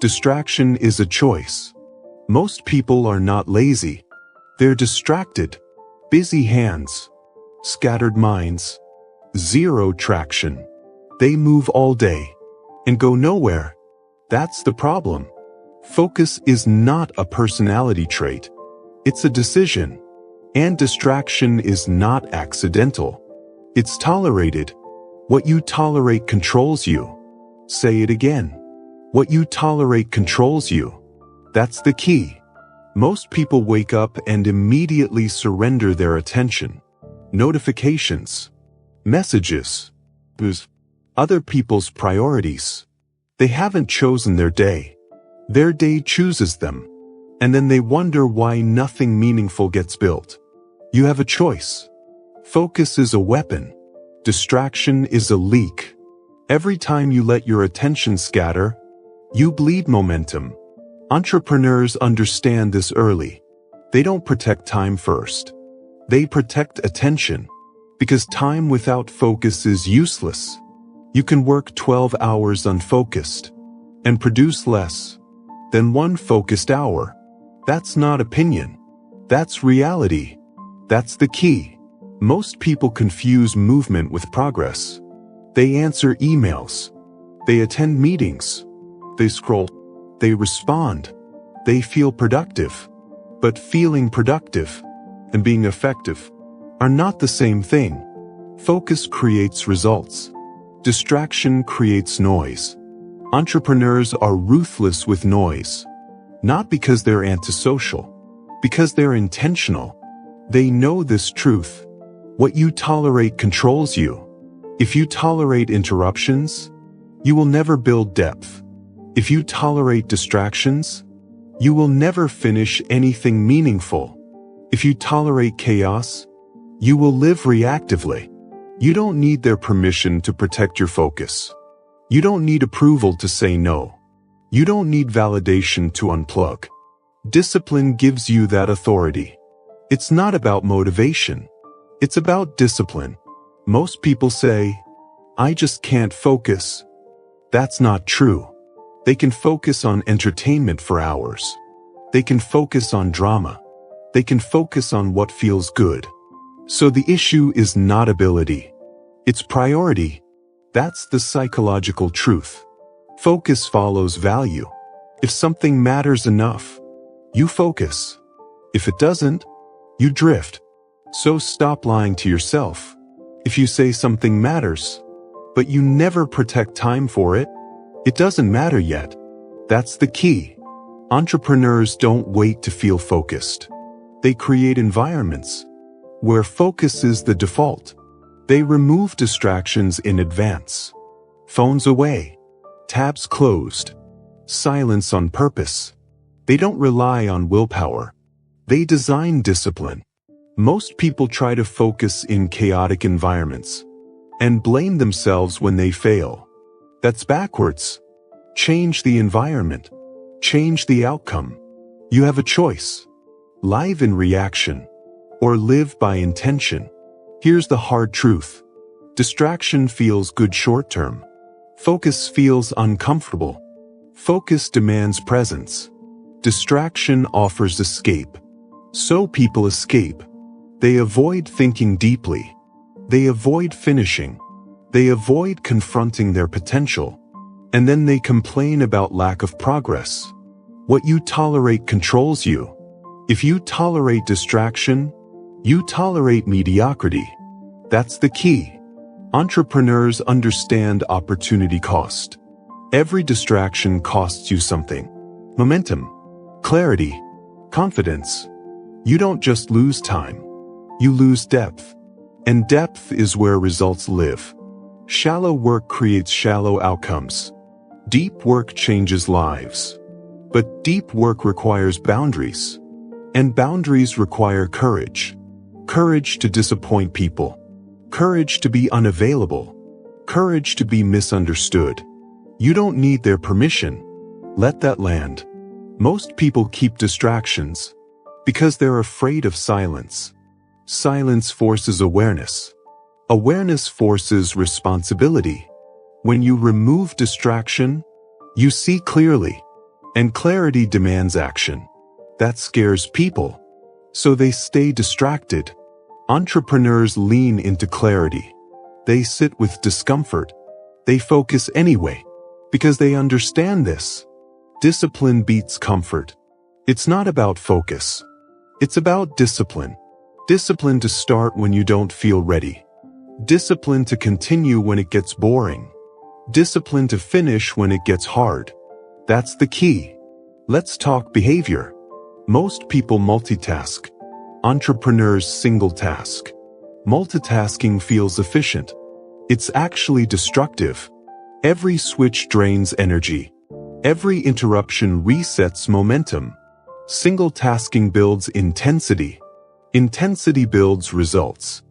Distraction is a choice. Most people are not lazy. They're distracted. Busy hands. Scattered minds. Zero traction. They move all day and go nowhere. That's the problem. Focus is not a personality trait. It's a decision. And distraction is not accidental. It's tolerated. What you tolerate controls you. Say it again. What you tolerate controls you. That's the key. Most people wake up and immediately surrender their attention. Notifications. Messages. Other people's priorities. They haven't chosen their day. Their day chooses them. And then they wonder why nothing meaningful gets built. You have a choice. Focus is a weapon. Distraction is a leak. Every time you let your attention scatter, you bleed momentum. Entrepreneurs understand this early. They don't protect time first. They protect attention. Because time without focus is useless. You can work 12 hours unfocused and produce less than one focused hour. That's not opinion. That's reality. That's the key. Most people confuse movement with progress. They answer emails. They attend meetings. They scroll. They respond. They feel productive. But feeling productive and being effective are not the same thing. Focus creates results. Distraction creates noise. Entrepreneurs are ruthless with noise. Not because they're antisocial. Because they're intentional. They know this truth. What you tolerate controls you. If you tolerate interruptions, you will never build depth. If you tolerate distractions, you will never finish anything meaningful. If you tolerate chaos, you will live reactively. You don't need their permission to protect your focus. You don't need approval to say no. You don't need validation to unplug. Discipline gives you that authority. It's not about motivation. It's about discipline. Most people say, I just can't focus. That's not true. They can focus on entertainment for hours. They can focus on drama. They can focus on what feels good. So the issue is not ability. It's priority. That's the psychological truth. Focus follows value. If something matters enough, you focus. If it doesn't, you drift. So stop lying to yourself. If you say something matters, but you never protect time for it, it doesn't matter yet. That's the key. Entrepreneurs don't wait to feel focused. They create environments where focus is the default. They remove distractions in advance. Phones away. Tabs closed. Silence on purpose. They don't rely on willpower. They design discipline. Most people try to focus in chaotic environments and blame themselves when they fail. That's backwards. Change the environment. Change the outcome. You have a choice. Live in reaction or live by intention. Here's the hard truth. Distraction feels good short-term. Focus feels uncomfortable. Focus demands presence. Distraction offers escape. So people escape. They avoid thinking deeply. They avoid finishing. They avoid confronting their potential. And then they complain about lack of progress. What you tolerate controls you. If you tolerate distraction, you tolerate mediocrity. That's the key. Entrepreneurs understand opportunity cost. Every distraction costs you something. Momentum, clarity, confidence. You don't just lose time. You lose depth. And depth is where results live. Shallow work creates shallow outcomes. Deep work changes lives. But deep work requires boundaries. And boundaries require courage. Courage to disappoint people. Courage to be unavailable. Courage to be misunderstood. You don't need their permission. Let that land. Most people keep distractions because they're afraid of silence. Silence forces awareness. Awareness forces responsibility. When you remove distraction, you see clearly. And clarity demands action. That scares people. So they stay distracted. Entrepreneurs lean into clarity. They sit with discomfort. They focus anyway. Because they understand this. Discipline beats comfort. It's not about focus. It's about discipline. Discipline to start when you don't feel ready. Discipline to continue when it gets boring. Discipline to finish when it gets hard. That's the key. Let's talk behavior. Most people multitask. Entrepreneurs single task. Multitasking feels efficient. It's actually destructive. Every switch drains energy. Every interruption resets momentum. Single tasking builds intensity. Intensity builds results.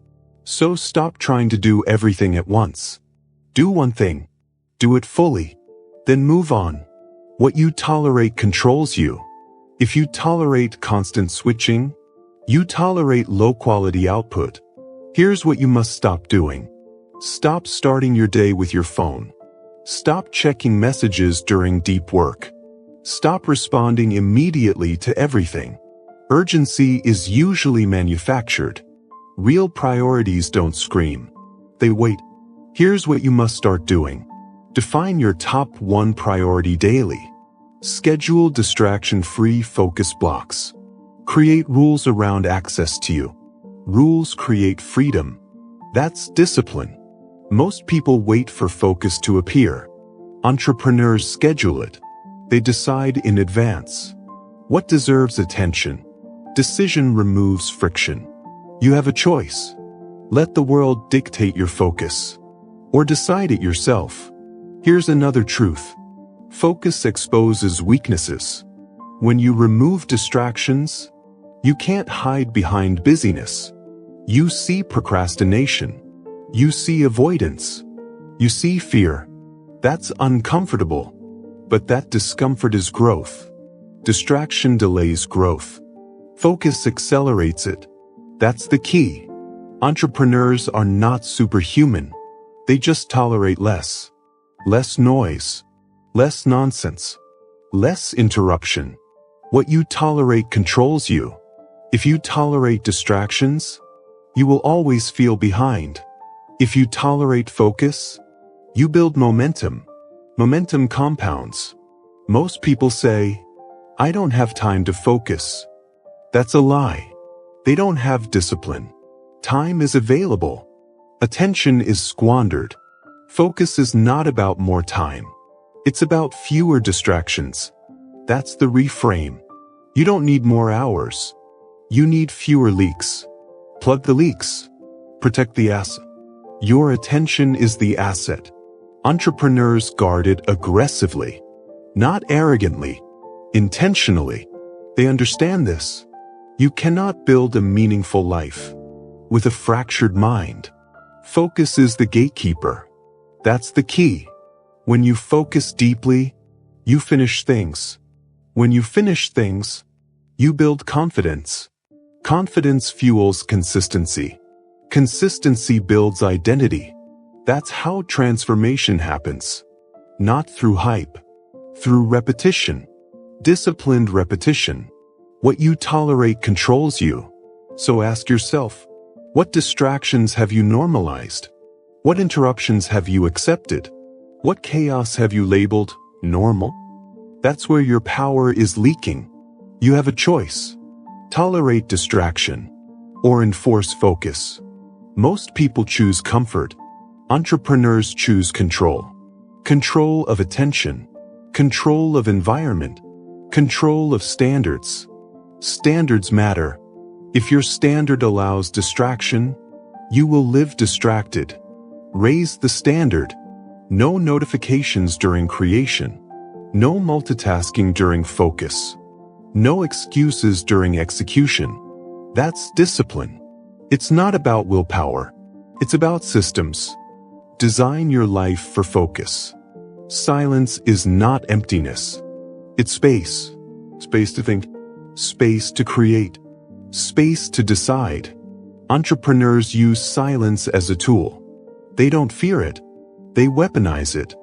So stop trying to do everything at once. Do one thing. Do it fully. Then move on. What you tolerate controls you. If you tolerate constant switching, you tolerate low-quality output. Here's what you must stop doing. Stop starting your day with your phone. Stop checking messages during deep work. Stop responding immediately to everything. Urgency is usually manufactured. Real priorities don't scream. They wait. Here's what you must start doing. Define your top 1 priority daily. Schedule distraction-free focus blocks. Create rules around access to you. Rules create freedom. That's discipline. Most people wait for focus to appear. Entrepreneurs schedule it. They decide in advance. What deserves attention? Decision removes friction. You have a choice. Let the world dictate your focus. Or decide it yourself. Here's another truth. Focus exposes weaknesses. When you remove distractions, you can't hide behind busyness. You see procrastination. You see avoidance. You see fear. That's uncomfortable. But that discomfort is growth. Distraction delays growth. Focus accelerates it. That's the key. Entrepreneurs are not superhuman. They just tolerate less. Less noise. Less nonsense. Less interruption. What you tolerate controls you. If you tolerate distractions, you will always feel behind. If you tolerate focus, you build momentum. Momentum compounds. Most people say, I don't have time to focus. That's a lie. They don't have discipline. Time is available. Attention is squandered. Focus is not about more time. It's about fewer distractions. That's the reframe. You don't need more hours. You need fewer leaks. Plug the leaks. Protect the asset. Your attention is the asset. Entrepreneurs guard it aggressively. Not arrogantly. Intentionally. They understand this. You cannot build a meaningful life with a fractured mind. Focus is the gatekeeper. That's the key. When you focus deeply, you finish things. When you finish things, you build confidence. Confidence fuels consistency. Consistency builds identity. That's how transformation happens. Not through hype. Through repetition. Disciplined repetition. What you tolerate controls you. So ask yourself, what distractions have you normalized? What interruptions have you accepted? What chaos have you labeled normal? That's where your power is leaking. You have a choice. Tolerate distraction or enforce focus. Most people choose comfort. Entrepreneurs choose control. Control of attention. Control of environment. Control of standards. Standards matter. If your standard allows distraction, you will live distracted. Raise the standard. No notifications during creation. No multitasking during focus. No excuses during execution. That's discipline. It's not about willpower. It's about systems. Design your life for focus. Silence is not emptiness. It's space. Space to think. Space to create. Space to decide. Entrepreneurs use silence as a tool. They don't fear it. They weaponize it.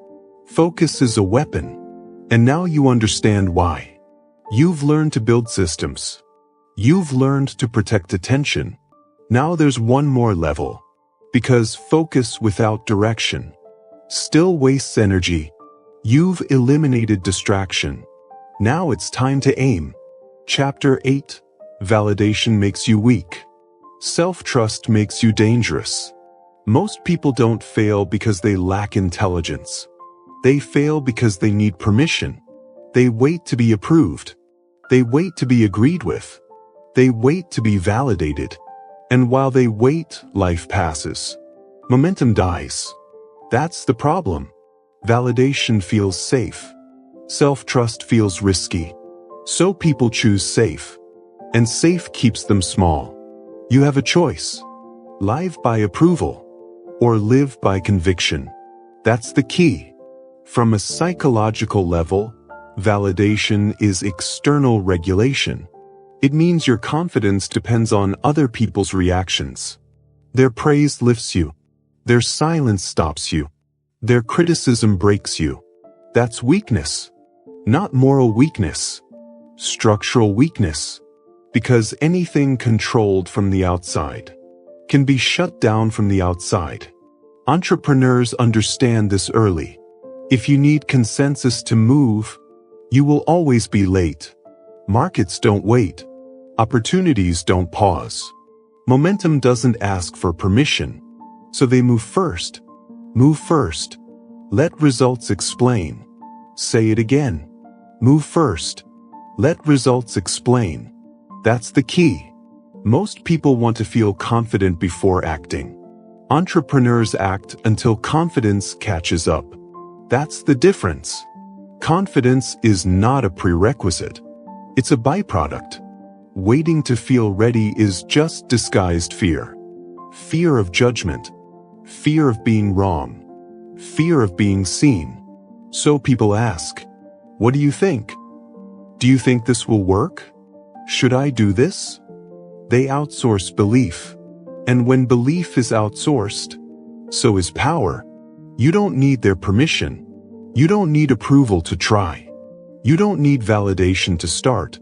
Focus is a weapon. And now you understand why. You've learned to build systems. You've learned to protect attention. Now there's one more level. Because focus without direction still wastes energy. You've eliminated distraction. Now it's time to aim. Chapter 8. Validation makes you weak. Self-trust makes you dangerous. Most people don't fail because they lack intelligence. They fail because they need permission. They wait to be approved. They wait to be agreed with. They wait to be validated. And while they wait, life passes. Momentum dies. That's the problem. Validation feels safe. Self-trust feels risky. So people choose safe. And safe keeps them small. You have a choice. Live by approval. Or live by conviction. That's the key. From a psychological level, validation is external regulation. It means your confidence depends on other people's reactions. Their praise lifts you. Their silence stops you. Their criticism breaks you. That's weakness. Not moral weakness. Structural weakness. Because anything controlled from the outside can be shut down from the outside. Entrepreneurs understand this early. If you need consensus to move, you will always be late. Markets don't wait. Opportunities don't pause. Momentum doesn't ask for permission. So they move first. Move first. Let results explain. Say it again. Move first. Let results explain. That's the key. Most people want to feel confident before acting. Entrepreneurs act until confidence catches up. That's the difference. Confidence is not a prerequisite. It's a byproduct. Waiting to feel ready is just disguised fear. Fear of judgment. Fear of being wrong. Fear of being seen. So people ask, what do you think? Do you think this will work? Should I do this? They outsource belief. And when belief is outsourced, so is power. You don't need their permission. You don't need approval to try. You don't need validation to start.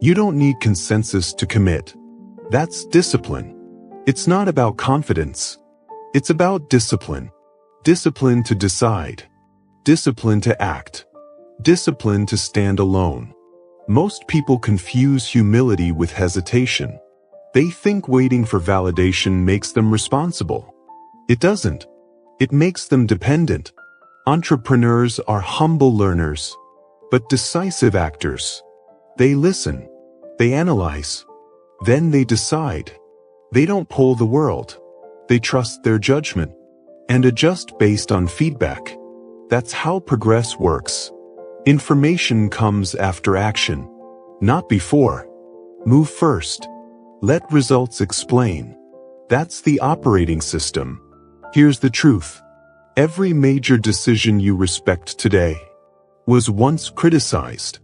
You don't need consensus to commit. That's discipline. It's not about confidence. It's about discipline. Discipline to decide. Discipline to act. Discipline to stand alone. Most people confuse humility with hesitation. They think waiting for validation makes them responsible. It doesn't. It makes them dependent. Entrepreneurs are humble learners, but decisive actors. They listen. They analyze. Then they decide. They don't poll the world. They trust their judgment and adjust based on feedback. That's how progress works. Information comes after action, not before. Move first. Let results explain. That's the operating system. Here's the truth. Every major decision you respect today was once criticized.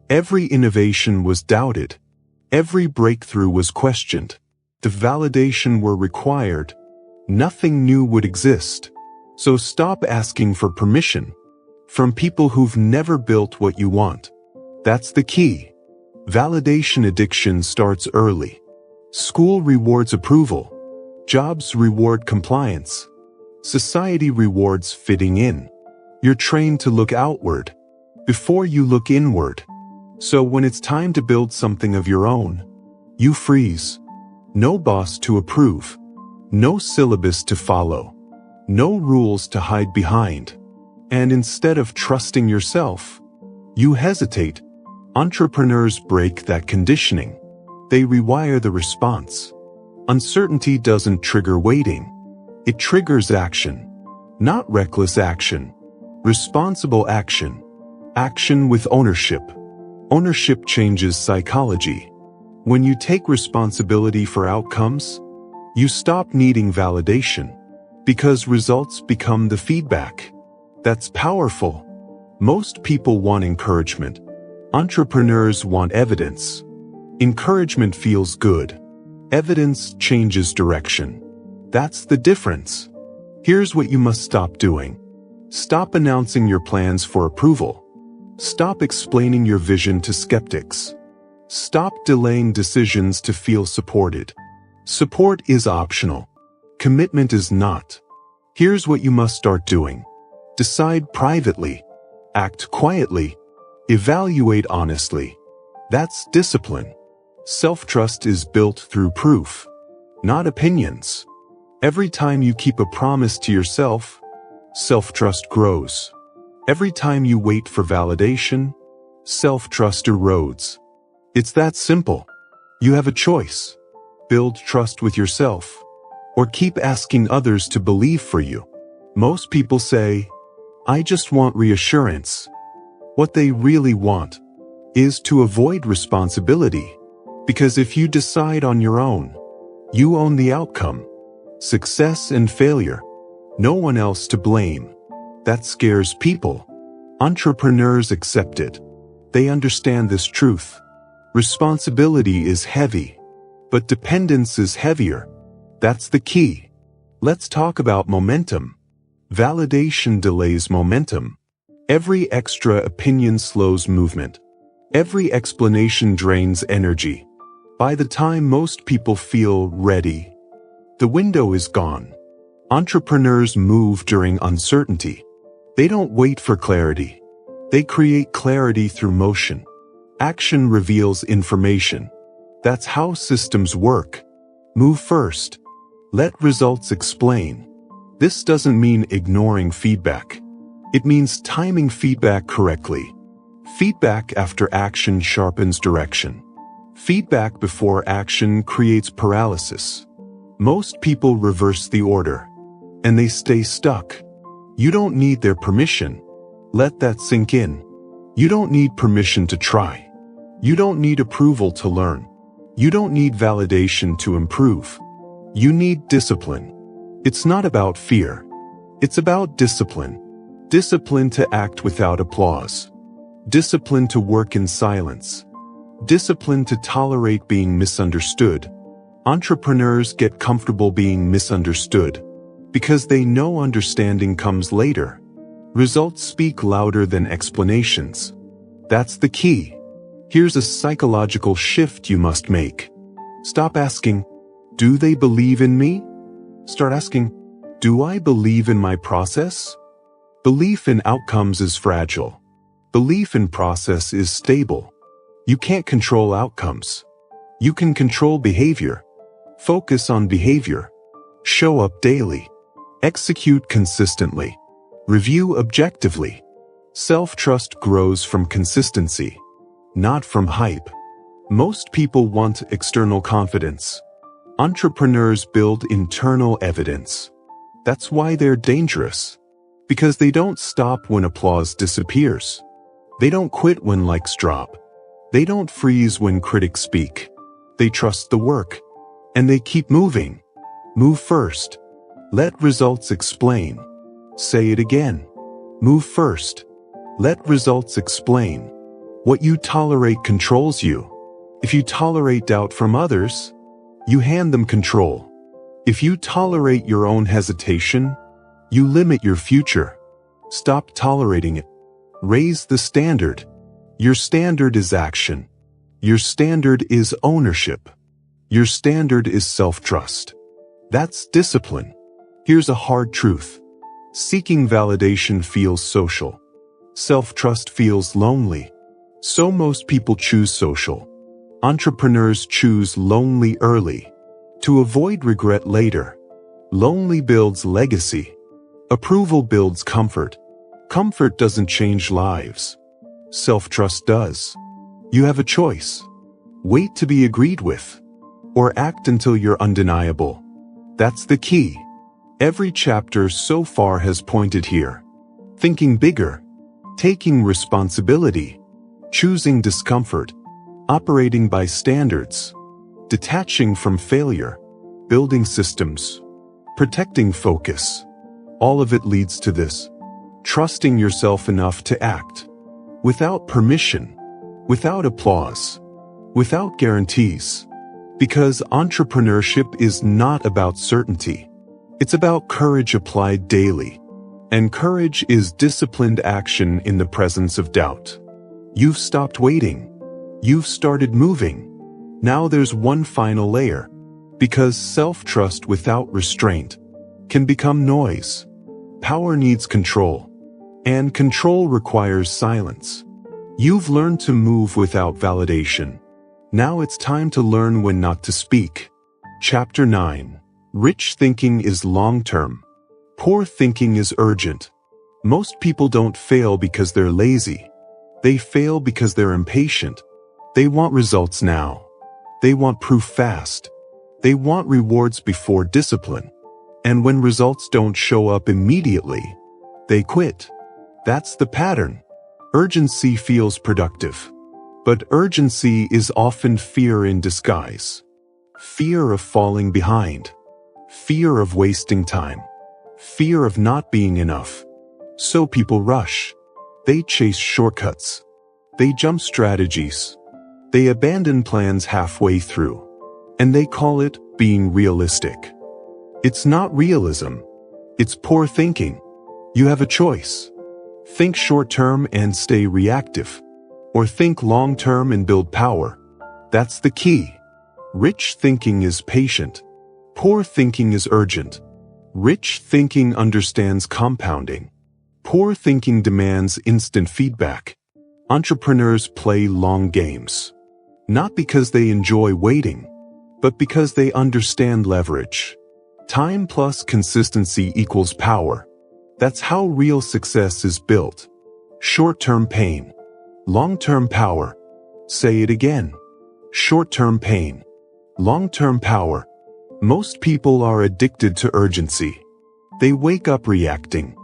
Every innovation was doubted. Every breakthrough was questioned. If validation were required, nothing new would exist. So stop asking for permission from people who've never built what you want. That's the key. Validation addiction starts early. School rewards approval. Jobs reward compliance. Society rewards fitting in. You're trained to look outward before you look inward. So when it's time to build something of your own, you freeze. No boss to approve. No syllabus to follow. No rules to hide behind. And instead of trusting yourself, you hesitate. Entrepreneurs break that conditioning. They rewire the response. Uncertainty doesn't trigger waiting. It triggers action. Not reckless action. Responsible action. Action with ownership. Ownership changes psychology. When you take responsibility for outcomes, you stop needing validation, because results become the feedback. That's powerful. Most people want encouragement. Entrepreneurs want evidence. Encouragement feels good. Evidence changes direction. That's the difference. Here's what you must stop doing. Stop announcing your plans for approval. Stop explaining your vision to skeptics. Stop delaying decisions to feel supported. Support is optional. Commitment is not. Here's what you must start doing. Decide privately. Act quietly. Evaluate honestly. That's discipline. Self-trust is built through proof, not opinions. Every time you keep a promise to yourself, self-trust grows. Every time you wait for validation, self-trust erodes. It's that simple. You have a choice. Build trust with yourself, or keep asking others to believe for you. Most people say, "I just want reassurance." What they really want is to avoid responsibility. Because if you decide on your own, you own the outcome. Success and failure. No one else to blame. That scares people. Entrepreneurs accept it. They understand this truth. Responsibility is heavy, but dependence is heavier. That's the key. Let's talk about momentum. Validation delays momentum. Every extra opinion slows movement. Every explanation drains energy. By the time most people feel ready, the window is gone. Entrepreneurs move during uncertainty. They don't wait for clarity. They create clarity through motion. Action reveals information. That's how systems work. Move first. Let results explain. This doesn't mean ignoring feedback. It means timing feedback correctly. Feedback after action sharpens direction. Feedback before action creates paralysis. Most people reverse the order, and they stay stuck. You don't need their permission. Let that sink in. You don't need permission to try. You don't need approval to learn. You don't need validation to improve. You need discipline. It's not about fear. It's about discipline. Discipline to act without applause. Discipline to work in silence. Discipline to tolerate being misunderstood. Entrepreneurs get comfortable being misunderstood because they know understanding comes later. Results speak louder than explanations. That's the key. Here's a psychological shift you must make. Stop asking, "Do they believe in me?" Start asking, "Do I believe in my process?" Belief in outcomes is fragile. Belief in process is stable. You can't control outcomes. You can control behavior. Focus on behavior. Show up daily. Execute consistently. Review objectively. Self-trust grows from consistency, not from hype. Most people want external confidence. Entrepreneurs build internal evidence. That's why they're dangerous. Because they don't stop when applause disappears. They don't quit when likes drop. They don't freeze when critics speak. They trust the work. And they keep moving. Move first. Let results explain. Say it again. Move first. Let results explain. What you tolerate controls you. If you tolerate doubt from others, you hand them control. If you tolerate your own hesitation, you limit your future. Stop tolerating it. Raise the standard. Your standard is action. Your standard is ownership. Your standard is self-trust. That's discipline. Here's a hard truth. Seeking validation feels social. Self-trust feels lonely. So most people choose social. Entrepreneurs choose lonely early, to avoid regret later. Lonely builds legacy. Approval builds comfort. Comfort doesn't change lives. Self-trust does. You have a choice. Wait to be agreed with, or act until you're undeniable. That's the key. Every chapter so far has pointed here. Thinking bigger, taking responsibility, choosing discomfort, operating by standards, detaching from failure, building systems, protecting focus. All of it leads to this. Trusting yourself enough to act. Without permission, without applause, without guarantees. Because entrepreneurship is not about certainty. It's about courage applied daily. And courage is disciplined action in the presence of doubt. You've stopped waiting. You've started moving. Now there's one final layer. Because self-trust without restraint can become noise. Power needs control. And control requires silence. You've learned to move without validation. Now it's time to learn when not to speak. Chapter 9. Rich thinking is long-term. Poor thinking is urgent. Most people don't fail because they're lazy. They fail because they're impatient. They want results now. They want proof fast. They want rewards before discipline. And when results don't show up immediately, they quit. That's the pattern. Urgency feels productive. But urgency is often fear in disguise. Fear of falling behind. Fear of wasting time. Fear of not being enough. So people rush. They chase shortcuts. They jump strategies. They abandon plans halfway through. And they call it being realistic. It's not realism. It's poor thinking. You have a choice. Think short-term and stay reactive. Or think long-term and build power. That's the key. Rich thinking is patient. Poor thinking is urgent. Rich thinking understands compounding. Poor thinking demands instant feedback. Entrepreneurs play long games. Not because they enjoy waiting, but because they understand leverage. Time plus consistency equals power. That's how real success is built. Short-term pain. Long-term power. Say it again. Short-term pain. Long-term power. Most people are addicted to urgency. They wake up reacting.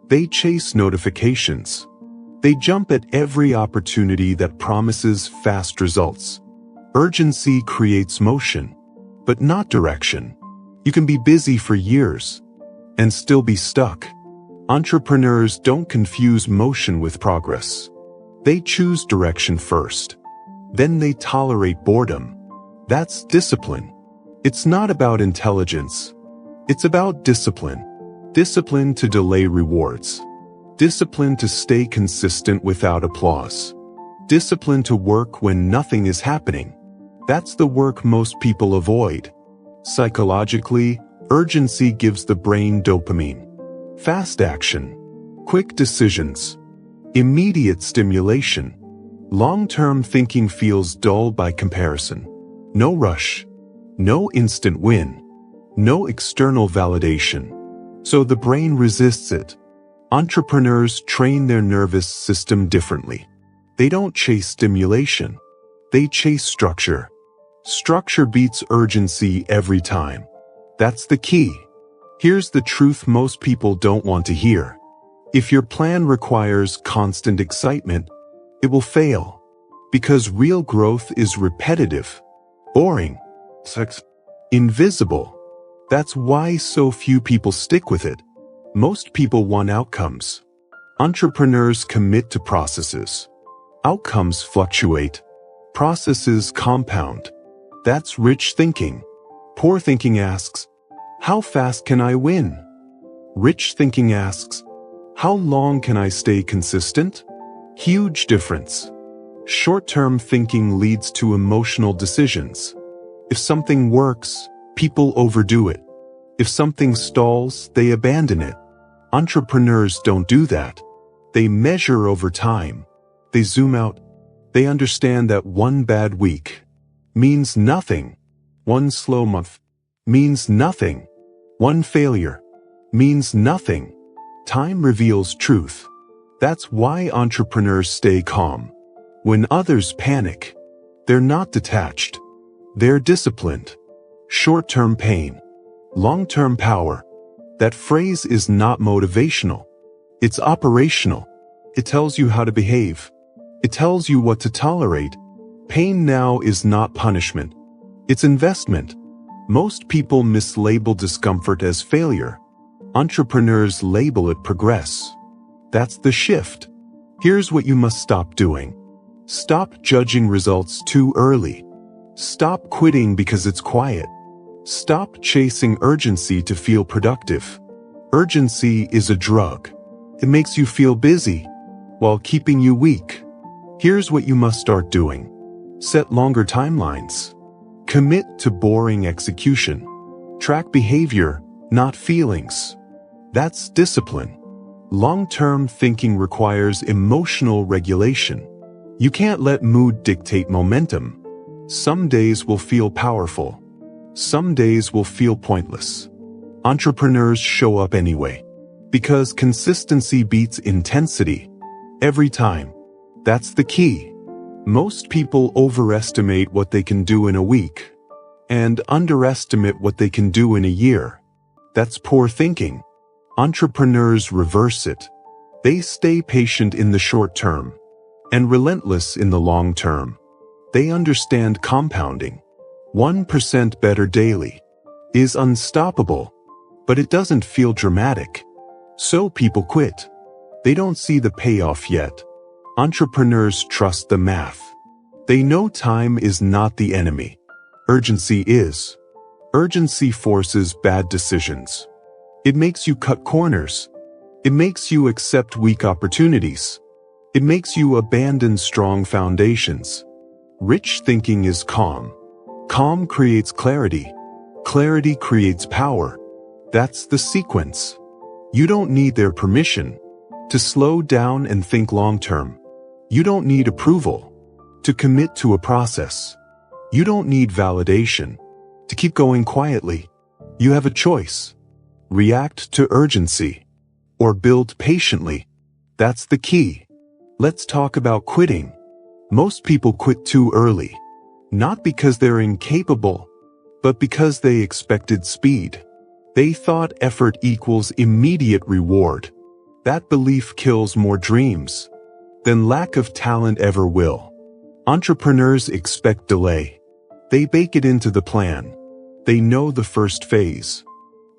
They chase notifications. They jump at every opportunity that promises fast results. Urgency creates motion, but not direction. You can be busy for years and still be stuck. Entrepreneurs don't confuse motion with progress. They choose direction first. Then they tolerate boredom. That's discipline. It's not about intelligence. It's about discipline. Discipline to delay rewards. Discipline to stay consistent without applause. Discipline to work when nothing is happening. That's the work most people avoid. Psychologically, urgency gives the brain dopamine. Fast action. Quick decisions. Immediate stimulation. Long-term thinking feels dull by comparison. No rush. No instant win. No external validation. So the brain resists it. Entrepreneurs train their nervous system differently. They don't chase stimulation. They chase structure. Structure beats urgency every time. That's the key. Here's the truth most people don't want to hear. If your plan requires constant excitement, it will fail. Because real growth is repetitive, boring, invisible. That's why so few people stick with it. Most people want outcomes. Entrepreneurs commit to processes. Outcomes fluctuate. Processes compound. That's rich thinking. Poor thinking asks, how fast can I win? Rich thinking asks, how long can I stay consistent? Huge difference. Short-term thinking leads to emotional decisions. If something works, people overdo it. If something stalls, they abandon it. Entrepreneurs don't do that. They measure over time. They zoom out. They understand that one bad week means nothing. One slow month means nothing. One failure means nothing. Time reveals truth. That's why entrepreneurs stay calm. When others panic, they're not detached. They're disciplined. Short-term pain. Long-term power. That phrase is not motivational. It's operational. It tells you how to behave. It tells you what to tolerate. Pain now is not punishment. It's investment. Most people mislabel discomfort as failure. Entrepreneurs label it progress. That's the shift. Here's what you must stop doing. Stop judging results too early. Stop quitting because it's quiet. Stop chasing urgency to feel productive. Urgency is a drug. It makes you feel busy while keeping you weak. Here's what you must start doing. Set longer timelines. Commit to boring execution. Track behavior, not feelings. That's discipline. Long-term thinking requires emotional regulation. You can't let mood dictate momentum. Some days will feel powerful. Some days will feel pointless. Entrepreneurs show up anyway. Because consistency beats intensity. Every time. That's the key. Most people overestimate what they can do in a week. And underestimate what they can do in a year. That's poor thinking. Entrepreneurs reverse it. They stay patient in the short term. And relentless in the long term. They understand compounding. 1% better daily is unstoppable, but it doesn't feel dramatic. So people quit. They don't see the payoff yet. Entrepreneurs trust the math. They know time is not the enemy. Urgency is. Urgency forces bad decisions. It makes you cut corners. It makes you accept weak opportunities. It makes you abandon strong foundations. Rich thinking is calm. Calm creates clarity. Clarity creates power. That's the sequence. You don't need their permission to slow down and think long-term. You don't need approval to commit to a process. You don't need validation to keep going quietly. You have a choice. React to urgency or build patiently. That's the key. Let's talk about quitting. Most people quit too early. Not because they're incapable, but because they expected speed. They thought effort equals immediate reward. That belief kills more dreams than lack of talent ever will. Entrepreneurs expect delay. They bake it into the plan. They know the first phase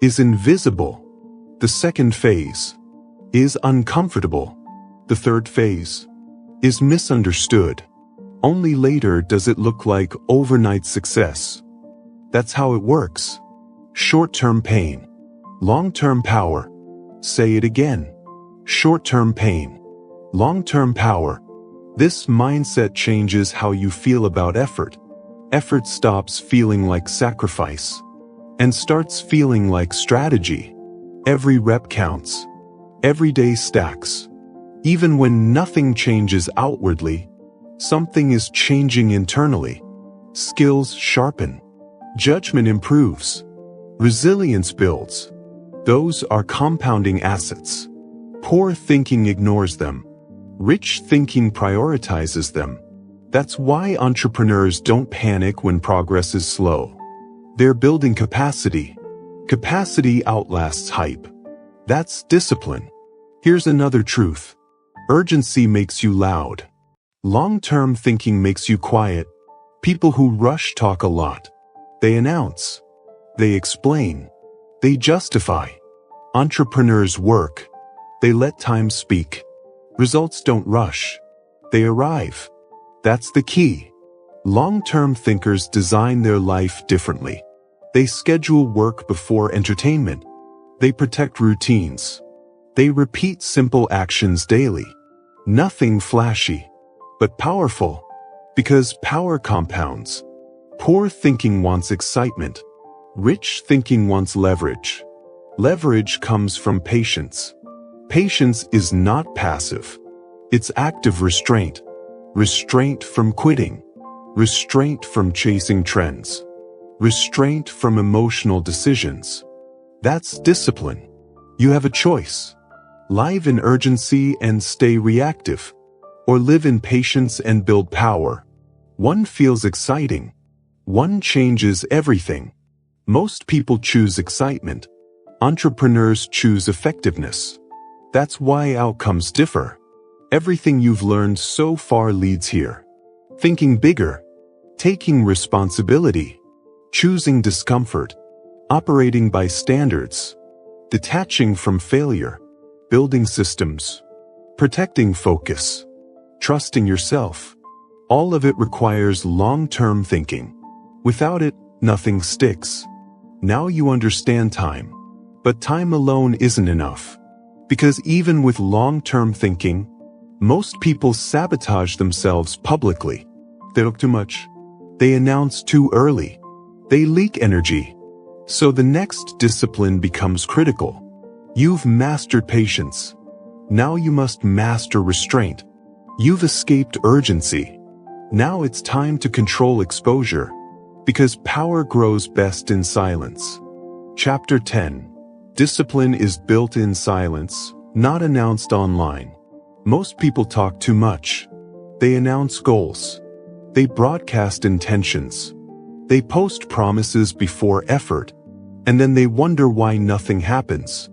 is invisible. The second phase is uncomfortable. The third phase is misunderstood. Only later does it look like overnight success. That's how it works. Short-term pain. Long-term power. Say it again. Short-term pain. Long-term power. This mindset changes how you feel about effort. Effort stops feeling like sacrifice and starts feeling like strategy. Every rep counts. Every day stacks. Even when nothing changes outwardly, something is changing internally. Skills sharpen. Judgment improves. Resilience builds. Those are compounding assets. Poor thinking ignores them. Rich thinking prioritizes them. That's why entrepreneurs don't panic when progress is slow. They're building capacity. Capacity outlasts hype. That's discipline. Here's another truth. Urgency makes you loud. Long-term thinking makes you quiet. People who rush talk a lot. They announce. They explain. They justify. Entrepreneurs work. They let time speak. Results don't rush. They arrive. That's the key. Long-term thinkers design their life differently. They schedule work before entertainment. They protect routines. They repeat simple actions daily. Nothing flashy, but powerful. Because power compounds. Poor thinking wants excitement. Rich thinking wants leverage. Leverage comes from patience. Patience is not passive. It's active restraint. Restraint from quitting. Restraint from chasing trends. Restraint from emotional decisions. That's discipline. You have a choice. Live in urgency and stay reactive. Or live in patience and build power. One feels exciting. One changes everything. Most people choose excitement. Entrepreneurs choose effectiveness. That's why outcomes differ. Everything you've learned so far leads here. Thinking bigger, taking responsibility, choosing discomfort, operating by standards, detaching from failure, building systems, protecting focus, trusting yourself. All of it requires long-term thinking. Without it, nothing sticks. Now you understand time. But time alone isn't enough. Because even with long-term thinking, most people sabotage themselves publicly. They talk too much. They announce too early. They leak energy. So the next discipline becomes critical. You've mastered patience. Now you must master restraint. You've escaped urgency. Now it's time to control exposure. Because power grows best in silence. Chapter 10. Discipline is built in silence, not announced online. Most people talk too much. They announce goals. They broadcast intentions. They post promises before effort. And then they wonder why nothing happens.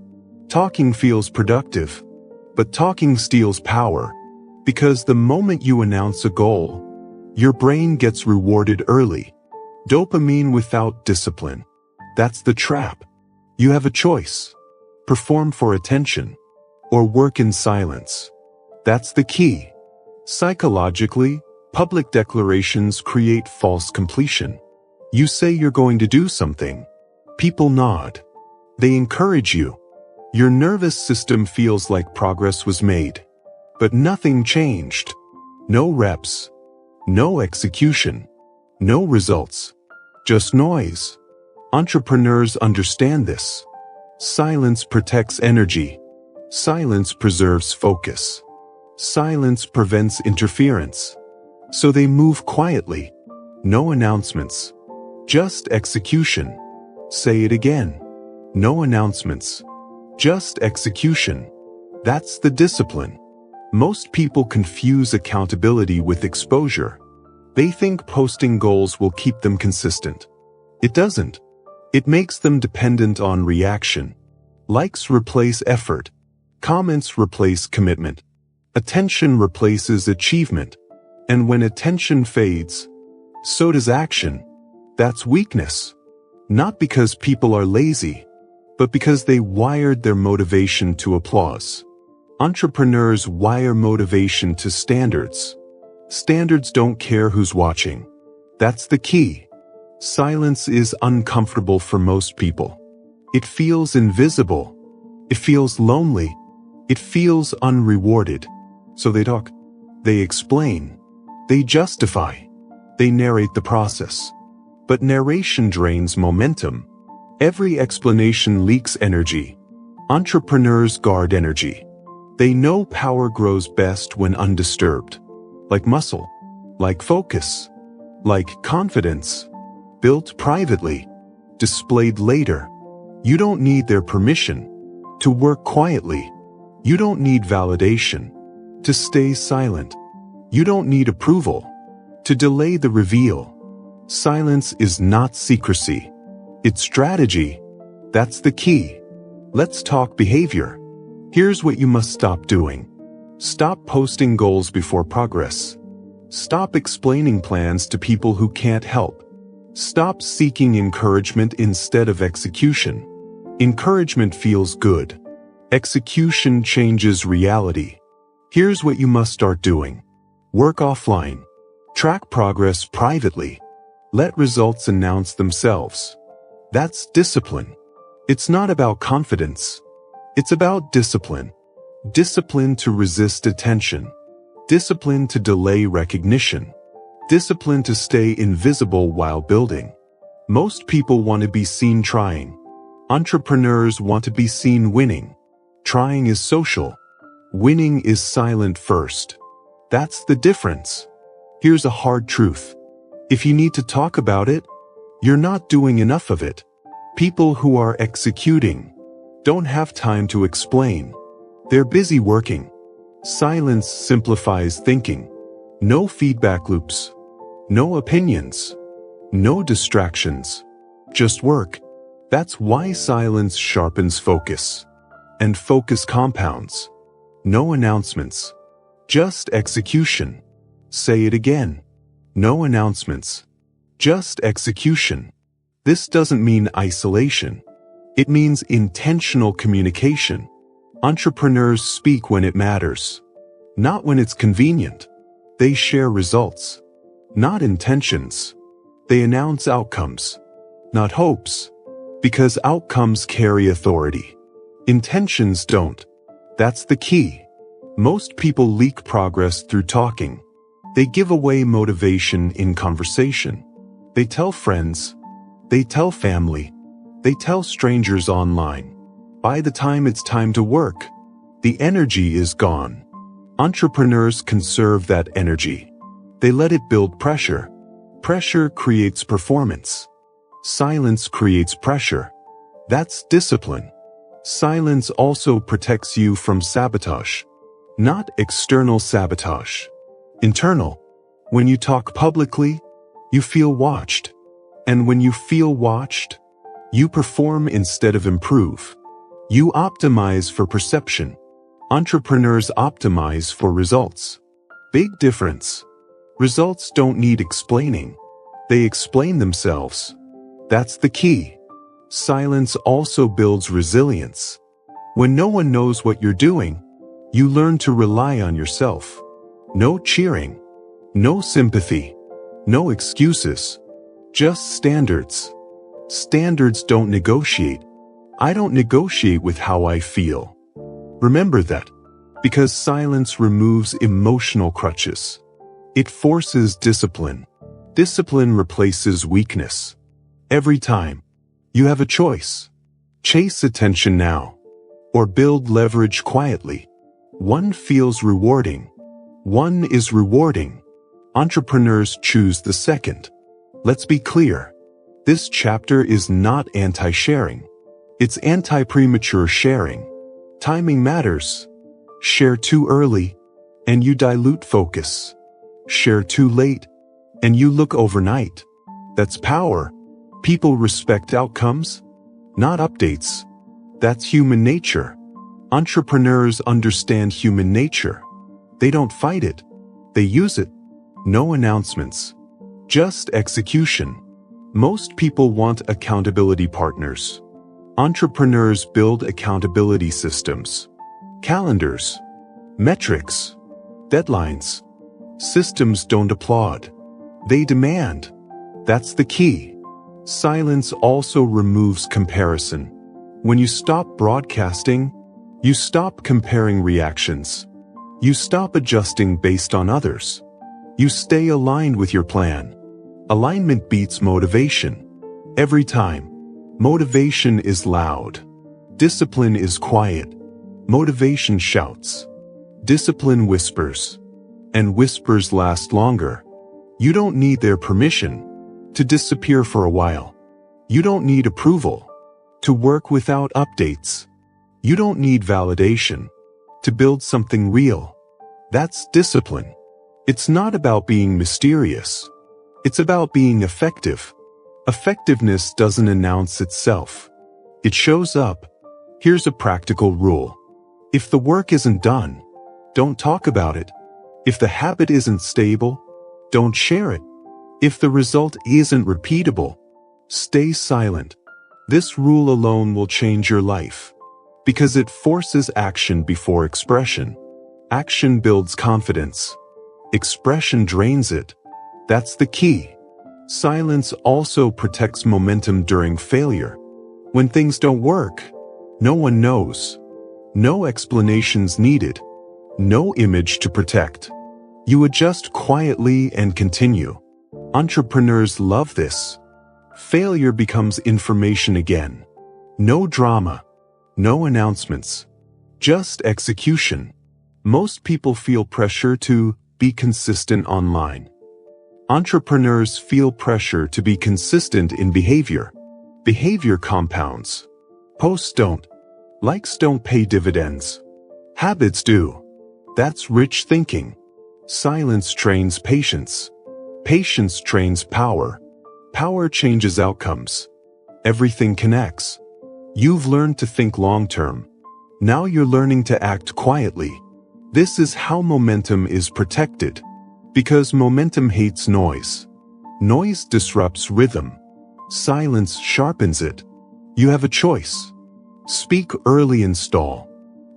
Talking feels productive. But talking steals power. Because the moment you announce a goal, your brain gets rewarded early. Dopamine without discipline. That's the trap. You have a choice. Perform for attention. Or work in silence. That's the key. Psychologically, public declarations create false completion. You say you're going to do something. People nod. They encourage you. Your nervous system feels like progress was made. But nothing changed. No reps. No execution. No results. Just noise. Entrepreneurs understand this. Silence protects energy. Silence preserves focus. Silence prevents interference. So they move quietly. No announcements. Just execution. Say it again. No announcements. Just execution. That's the discipline. Most people confuse accountability with exposure. They think posting goals will keep them consistent. It doesn't. It makes them dependent on reaction. Likes replace effort. Comments replace commitment. Attention replaces achievement. And when attention fades, so does action. That's weakness. Not because people are lazy, but because they wired their motivation to applause. Entrepreneurs wire motivation to standards. Standards don't care who's watching. That's the key. Silence is uncomfortable for most people. It feels invisible. It feels lonely. It feels unrewarded. So they talk. They explain. They justify. They narrate the process. But narration drains momentum. Every explanation leaks energy. Entrepreneurs guard energy. They know power grows best when undisturbed. Like muscle. Like focus. Like confidence. Built privately. Displayed later. You don't need their permission to work quietly. You don't need validation to stay silent. You don't need approval to delay the reveal. Silence is not secrecy. It's strategy. That's the key. Let's talk behavior. Here's what you must stop doing. Stop posting goals before progress. Stop explaining plans to people who can't help. Stop seeking encouragement instead of execution. Encouragement feels good. Execution changes reality. Here's what you must start doing. Work offline. Track progress privately. Let results announce themselves. That's discipline. It's not about confidence. It's about discipline. Discipline to resist attention. Discipline to delay recognition. Discipline to stay invisible while building. Most people want to be seen trying. Entrepreneurs want to be seen winning. Trying is social. Winning is silent first. That's the difference. Here's a hard truth. If you need to talk about it, you're not doing enough of it. People who are executing don't have time to explain. They're busy working. Silence simplifies thinking. No feedback loops. No opinions. No distractions. Just work. That's why silence sharpens focus. And focus compounds. No announcements. Just execution. Say it again. No announcements. Just execution. This doesn't mean isolation. It means intentional communication. Entrepreneurs speak when it matters. Not when it's convenient. They share results. Not intentions. They announce outcomes. Not hopes. Because outcomes carry authority. Intentions don't. That's the key. Most people leak progress through talking. They give away motivation in conversation. They tell friends. They tell family. They tell strangers online. By the time it's time to work, the energy is gone. Entrepreneurs conserve that energy. They let it build pressure. Pressure creates performance. Silence creates pressure. That's discipline. Silence also protects you from sabotage. Not external sabotage. Internal. When you talk publicly, you feel watched. And when you feel watched, you perform instead of improve. You optimize for perception. Entrepreneurs optimize for results. Big difference. Results don't need explaining. They explain themselves. That's the key. Silence also builds resilience. When no one knows what you're doing, you learn to rely on yourself. No cheering. No sympathy. No excuses. Just standards. Standards don't negotiate. I don't negotiate with how I feel. Remember that. Because silence removes emotional crutches. It forces discipline. Discipline replaces weakness. Every time. You have a choice. Chase attention now. Or build leverage quietly. One feels rewarding. One is rewarding. Entrepreneurs choose the second. Let's be clear. This chapter is not anti-sharing. It's anti-premature sharing. Timing matters. Share too early, and you dilute focus. Share too late, and you look overnight. That's power. People respect outcomes, not updates. That's human nature. Entrepreneurs understand human nature. They don't fight it. They use it. No announcements. Just execution. Most people want accountability partners. Entrepreneurs build accountability systems. Calendars. Metrics. Deadlines. Systems don't applaud. They demand. That's the key. Silence also removes comparison. When you stop broadcasting, you stop comparing reactions. You stop adjusting based on others. You stay aligned with your plan. Alignment beats motivation. Every time. Motivation is loud. Discipline is quiet. Motivation shouts. Discipline whispers. And whispers last longer. You don't need their permission to disappear for a while. You don't need approval to work without updates. You don't need validation to build something real. That's discipline. It's not about being mysterious. It's about being effective. Effectiveness doesn't announce itself. It shows up. Here's a practical rule. If the work isn't done, don't talk about it. If the habit isn't stable, don't share it. If the result isn't repeatable, stay silent. This rule alone will change your life. Because it forces action before expression. Action builds confidence. Expression drains it. That's the key. Silence also protects momentum during failure. When things don't work, no one knows. No explanations needed. No image to protect. You adjust quietly and continue. Entrepreneurs love this. Failure becomes information again. No drama. No announcements. Just execution. Most people feel pressure to be consistent online. Entrepreneurs feel pressure to be consistent in behavior. Behavior compounds. Posts don't. Likes don't pay dividends. Habits do. That's rich thinking. Silence trains patience. Patience trains power. Power changes outcomes. Everything connects. You've learned to think long-term. Now you're learning to act quietly. This is how momentum is protected. Because momentum hates noise. Noise disrupts rhythm. Silence sharpens it. You have a choice. Speak early and stall.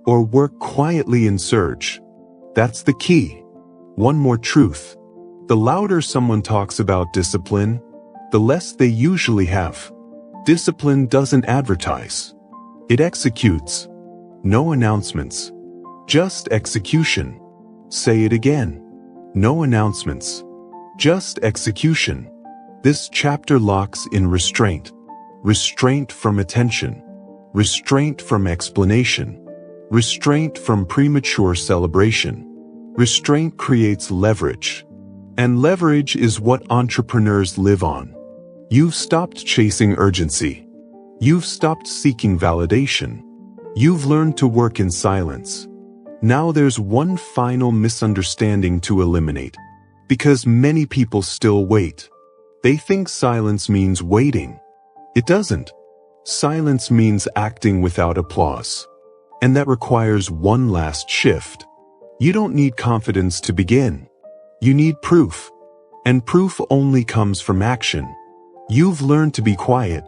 Or work quietly and surge. That's the key. One more truth. The louder someone talks about discipline, the less they usually have. Discipline doesn't advertise. It executes. No announcements. Just execution. Say it again. No announcements. Just execution. This chapter locks in restraint. Restraint from attention. Restraint from explanation. Restraint from premature celebration. Restraint creates leverage. And leverage is what entrepreneurs live on. You've stopped chasing urgency. You've stopped seeking validation. You've learned to work in silence. Now there's one final misunderstanding to eliminate. Because many people still wait. They think silence means waiting. It doesn't. Silence means acting without applause. And that requires one last shift. You don't need confidence to begin. You need proof. And proof only comes from action. You've learned to be quiet.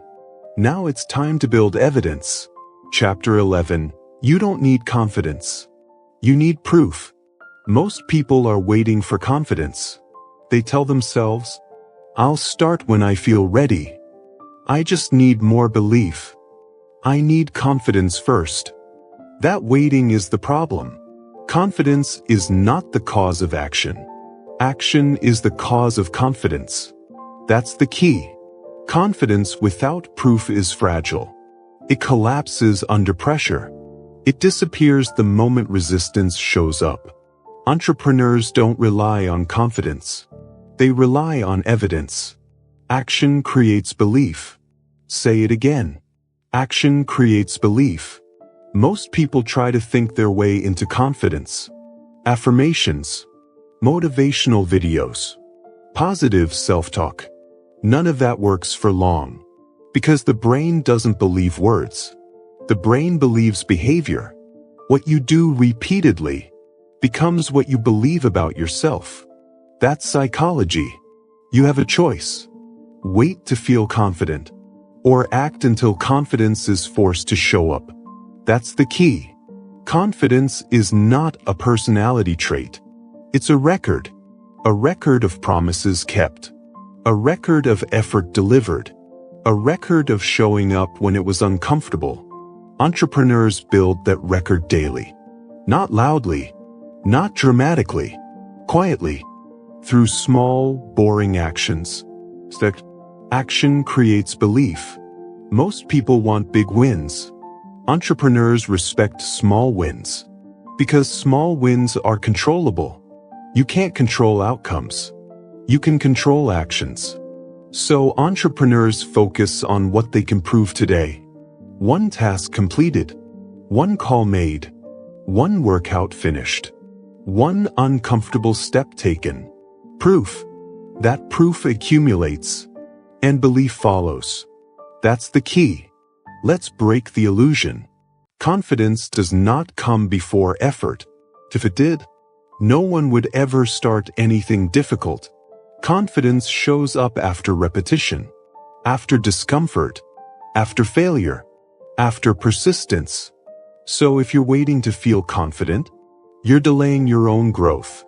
Now it's time to build evidence. Chapter 11. You don't need confidence. You need proof. Most people are waiting for confidence. They tell themselves, I'll start when I feel ready. I just need more belief. I need confidence first. That waiting is the problem. Confidence is not the cause of action. Action is the cause of confidence. That's the key. Confidence without proof is fragile. It collapses under pressure. It disappears the moment resistance shows up. Entrepreneurs don't rely on confidence. They rely on evidence. Action creates belief. Say it again. Action creates belief. Most people try to think their way into confidence. Affirmations. Motivational videos. Positive self-talk. None of that works for long. Because the brain doesn't believe words. The brain believes behavior. What you do repeatedly becomes what you believe about yourself. That's psychology. You have a choice. Wait to feel confident. Or act until confidence is forced to show up. That's the key. Confidence is not a personality trait. It's a record. A record of promises kept. A record of effort delivered. A record of showing up when it was uncomfortable. Entrepreneurs build that record daily. Not loudly. Not dramatically. Quietly. Through small, boring actions. Action creates belief. Most people want big wins. Entrepreneurs respect small wins. Because small wins are controllable. You can't control outcomes. You can control actions. So entrepreneurs focus on what they can prove today. One task completed. One call made. One workout finished. One uncomfortable step taken. Proof. That proof accumulates. And belief follows. That's the key. Let's break the illusion. Confidence does not come before effort. If it did, no one would ever start anything difficult. Confidence shows up after repetition, after discomfort, after failure, after persistence. So if you're waiting to feel confident, you're delaying your own growth.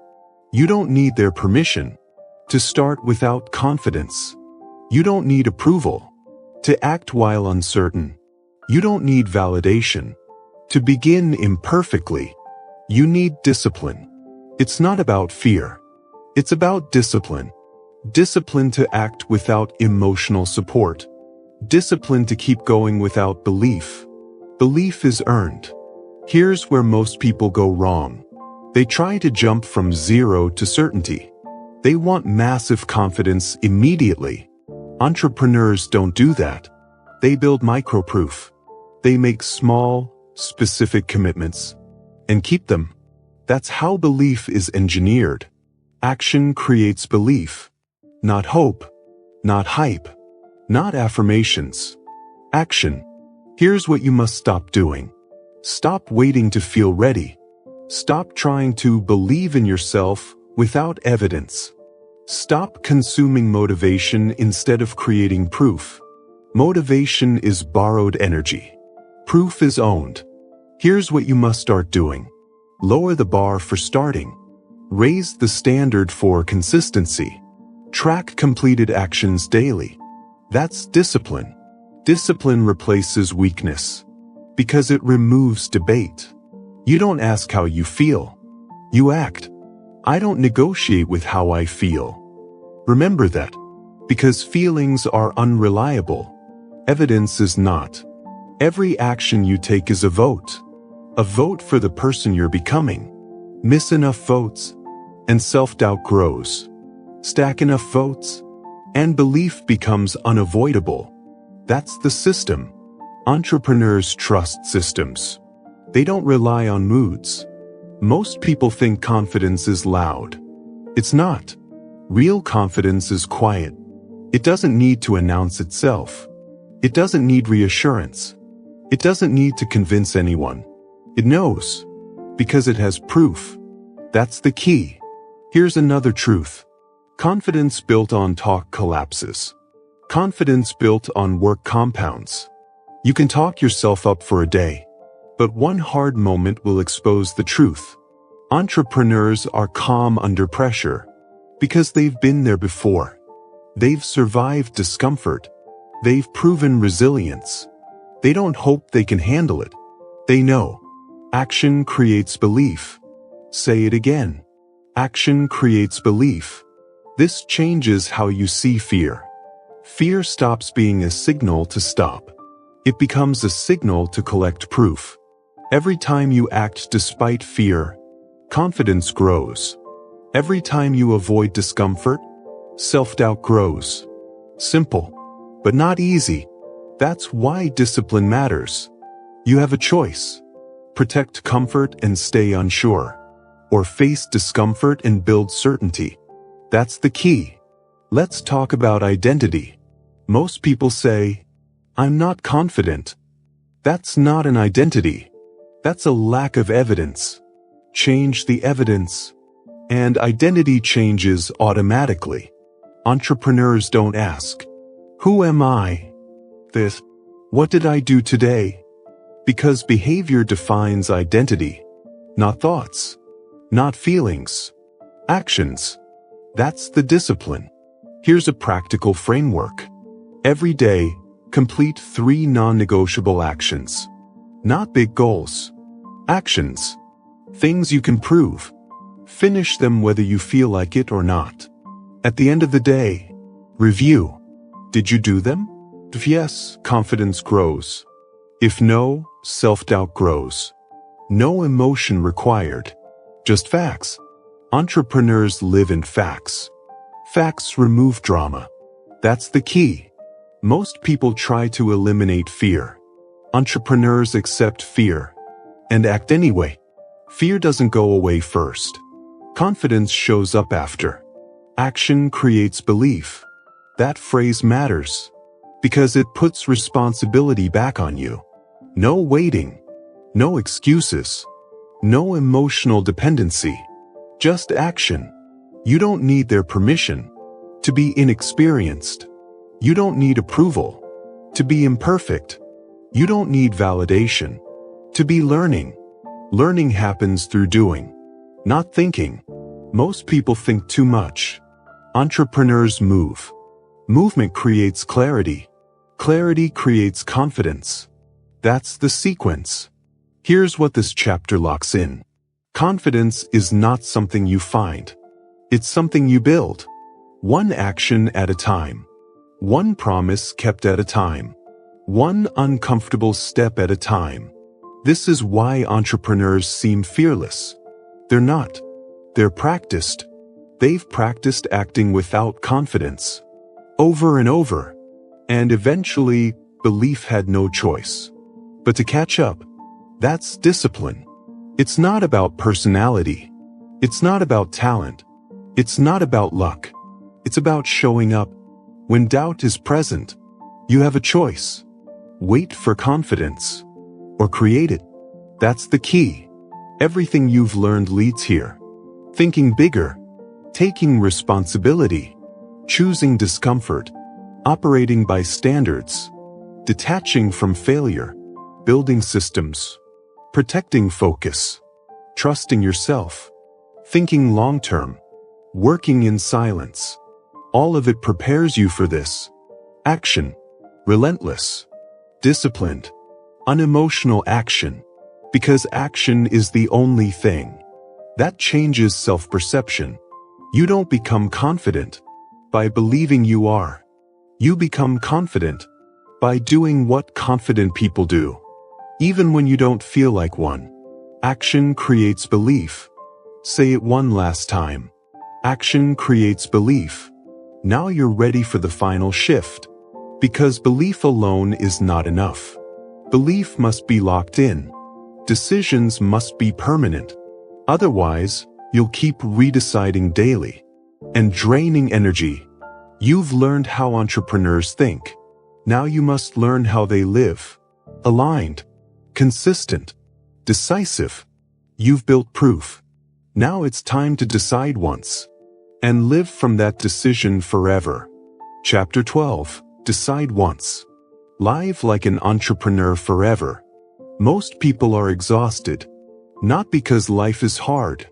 You don't need their permission to start without confidence. You don't need approval to act while uncertain. You don't need validation to begin imperfectly. You need discipline. It's not about fear. It's about discipline. Discipline to act without emotional support. Discipline to keep going without belief. Belief is earned. Here's where most people go wrong. They try to jump from zero to certainty. They want massive confidence immediately. Entrepreneurs don't do that. They build microproof. They make small, specific commitments and keep them. That's how belief is engineered. Action creates belief. Not hope. Not hype. Not affirmations. Action. Here's what you must stop doing. Stop waiting to feel ready. Stop trying to believe in yourself without evidence. Stop consuming motivation instead of creating proof. Motivation is borrowed energy. Proof is owned. Here's what you must start doing. Lower the bar for starting. Raise the standard for consistency. Track completed actions daily. That's discipline. Discipline replaces weakness because it removes debate. You don't ask how you feel. You act. I don't negotiate with how I feel. Remember that, because feelings are unreliable. Evidence is not. Every action you take is a vote. A vote for the person you're becoming. Miss enough votes, and self-doubt grows. Stack enough votes, and belief becomes unavoidable. That's the system. Entrepreneurs trust systems. They don't rely on moods. Most people think confidence is loud. It's not. Real confidence is quiet. It doesn't need to announce itself. It doesn't need reassurance. It doesn't need to convince anyone. It knows, because it has proof. That's the key. Here's another truth. Confidence built on talk collapses. Confidence built on work compounds. You can talk yourself up for a day, but one hard moment will expose the truth. Entrepreneurs are calm under pressure because they've been there before. They've survived discomfort. They've proven resilience. They don't hope they can handle it. They know. Action creates belief. Say it again. Action creates belief. This changes how you see fear. Fear stops being a signal to stop. It becomes a signal to collect proof. Every time you act despite fear, confidence grows. Every time you avoid discomfort, self-doubt grows. Simple, but not easy. That's why discipline matters. You have a choice. Protect comfort and stay unsure, or face discomfort and build certainty. That's the key. Let's talk about identity. Most people say, "I'm not confident." That's not an identity. That's a lack of evidence. Change the evidence, and identity changes automatically. Entrepreneurs don't ask, "Who am I?" This, "What did I do today?" Because behavior defines identity, not thoughts, not feelings, actions. That's the discipline. Here's a practical framework. Every day, complete 3 non-negotiable actions. Not big goals. Actions. Things you can prove. Finish them whether you feel like it or not. At the end of the day, review. Did you do them? If yes, confidence grows. If no, self-doubt grows. No emotion required. Just facts. Entrepreneurs live in facts. Facts remove drama. That's the key. Most people try to eliminate fear. Entrepreneurs accept fear and act anyway. Fear doesn't go away first. Confidence shows up after. Action creates belief. That phrase matters because it puts responsibility back on you. No waiting. No excuses. No emotional dependency. Just action. You don't need their permission to be inexperienced. You don't need approval to be imperfect. You don't need validation to be learning. Learning happens through doing, not thinking. Most people think too much. Entrepreneurs move. Movement creates clarity. Clarity creates confidence. That's the sequence. Here's what this chapter locks in. Confidence is not something you find. It's something you build. One action at a time. One promise kept at a time. One uncomfortable step at a time. This is why entrepreneurs seem fearless. They're not. They're practiced. They've practiced acting without confidence. Over and over. And eventually, belief had no choice but to catch up. That's discipline. It's not about personality. It's not about talent. It's not about luck. It's about showing up. When doubt is present, you have a choice. wait for confidence, or create it. That's the key. Everything you've learned leads here. Thinking bigger, taking responsibility, choosing discomfort, operating by standards, detaching from failure, building systems, protecting focus, trusting yourself, thinking long-term, working in silence. All of it prepares you for this. Action, relentless, disciplined, unemotional action, because action is the only thing that changes self-perception. You don't become confident by believing you are. You become confident by doing what confident people do, even when you don't feel like one. Action creates belief. Say it one last time. Action creates belief. Now you're ready for the final shift. Because belief alone is not enough. Belief must be locked in. Decisions must be permanent. Otherwise, you'll keep redeciding daily and draining energy. You've learned how entrepreneurs think. Now you must learn how they live. Aligned, consistent, decisive. You've built proof. Now it's time to decide once and live from that decision forever. Chapter 12. Decide once. Live like an entrepreneur forever. Most people are exhausted. Not because life is hard.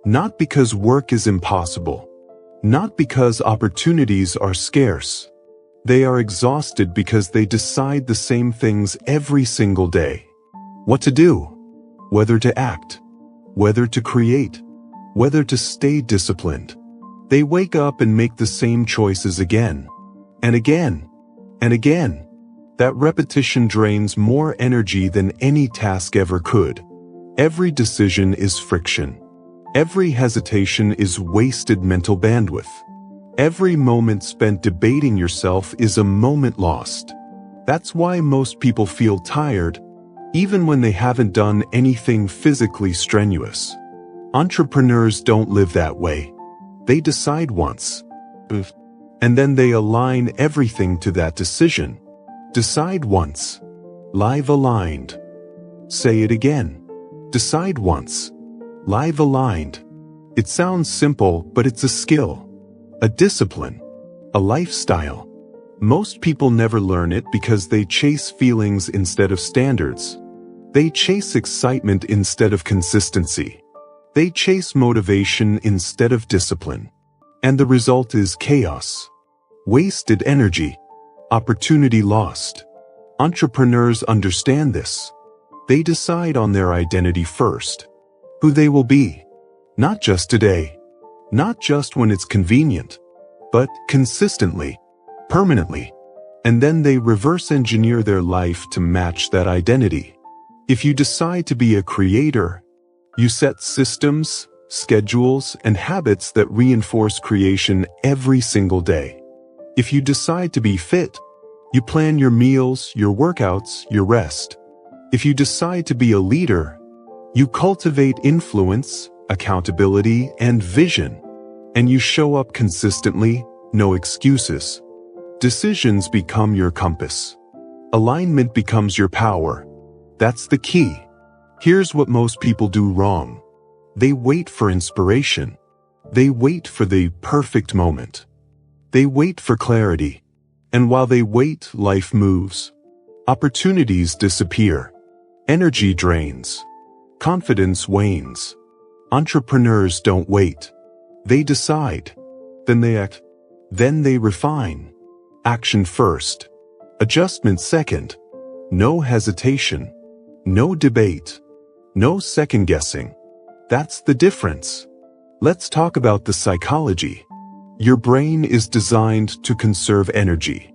Not because work is impossible. Not because opportunities are scarce. They are exhausted because they decide the same things every single day. What to do, whether to act, whether to create, whether to stay disciplined. They wake up and make the same choices again, and again, and again. That repetition drains more energy than any task ever could. Every decision is friction. Every hesitation is wasted mental bandwidth. Every moment spent debating yourself is a moment lost. That's why most people feel tired, even when they haven't done anything physically strenuous. Entrepreneurs don't live that way. They decide once, and then they align everything to that decision. Decide once. Live aligned. Say it again. Decide once. Live aligned. It sounds simple, but it's a skill, a discipline, a lifestyle. Most people never learn it because they chase feelings instead of standards. They chase excitement instead of consistency. They chase motivation instead of discipline. And the result is chaos. Wasted energy. Opportunity lost. Entrepreneurs understand this. They decide on their identity first. Who they will be. Not just today. Not just when it's convenient. But consistently. Permanently. And then they reverse engineer their life to match that identity. If you decide to be a creator, you set systems, schedules, and habits that reinforce creation every single day. If you decide to be fit, you plan your meals, your workouts, your rest. If you decide to be a leader, you cultivate influence, accountability, and vision. And you show up consistently, no excuses. Decisions become your compass. Alignment becomes your power. That's the key. Here's what most people do wrong. They wait for inspiration. They wait for the perfect moment. They wait for clarity. And while they wait, life moves. Opportunities disappear. Energy drains. Confidence wanes. Entrepreneurs don't wait. They decide. Then they act. Then they refine. Action first. Adjustment second. No hesitation. No debate. No second guessing. That's the difference. Let's talk about the psychology. Your brain is designed to conserve energy.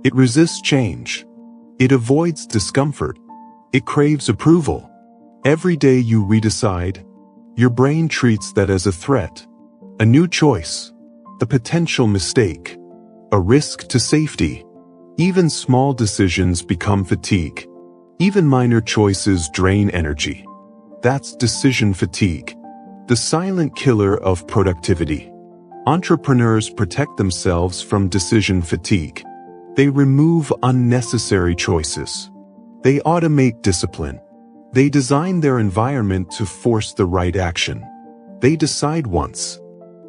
It resists change. It avoids discomfort. It craves approval. Every day you redecide, your brain treats that as a threat, a new choice, a potential mistake, a risk to safety. Even small decisions become fatigue. Even minor choices drain energy. That's decision fatigue, the silent killer of productivity. Entrepreneurs protect themselves from decision fatigue. They remove unnecessary choices. They automate discipline. They design their environment to force the right action. They decide once,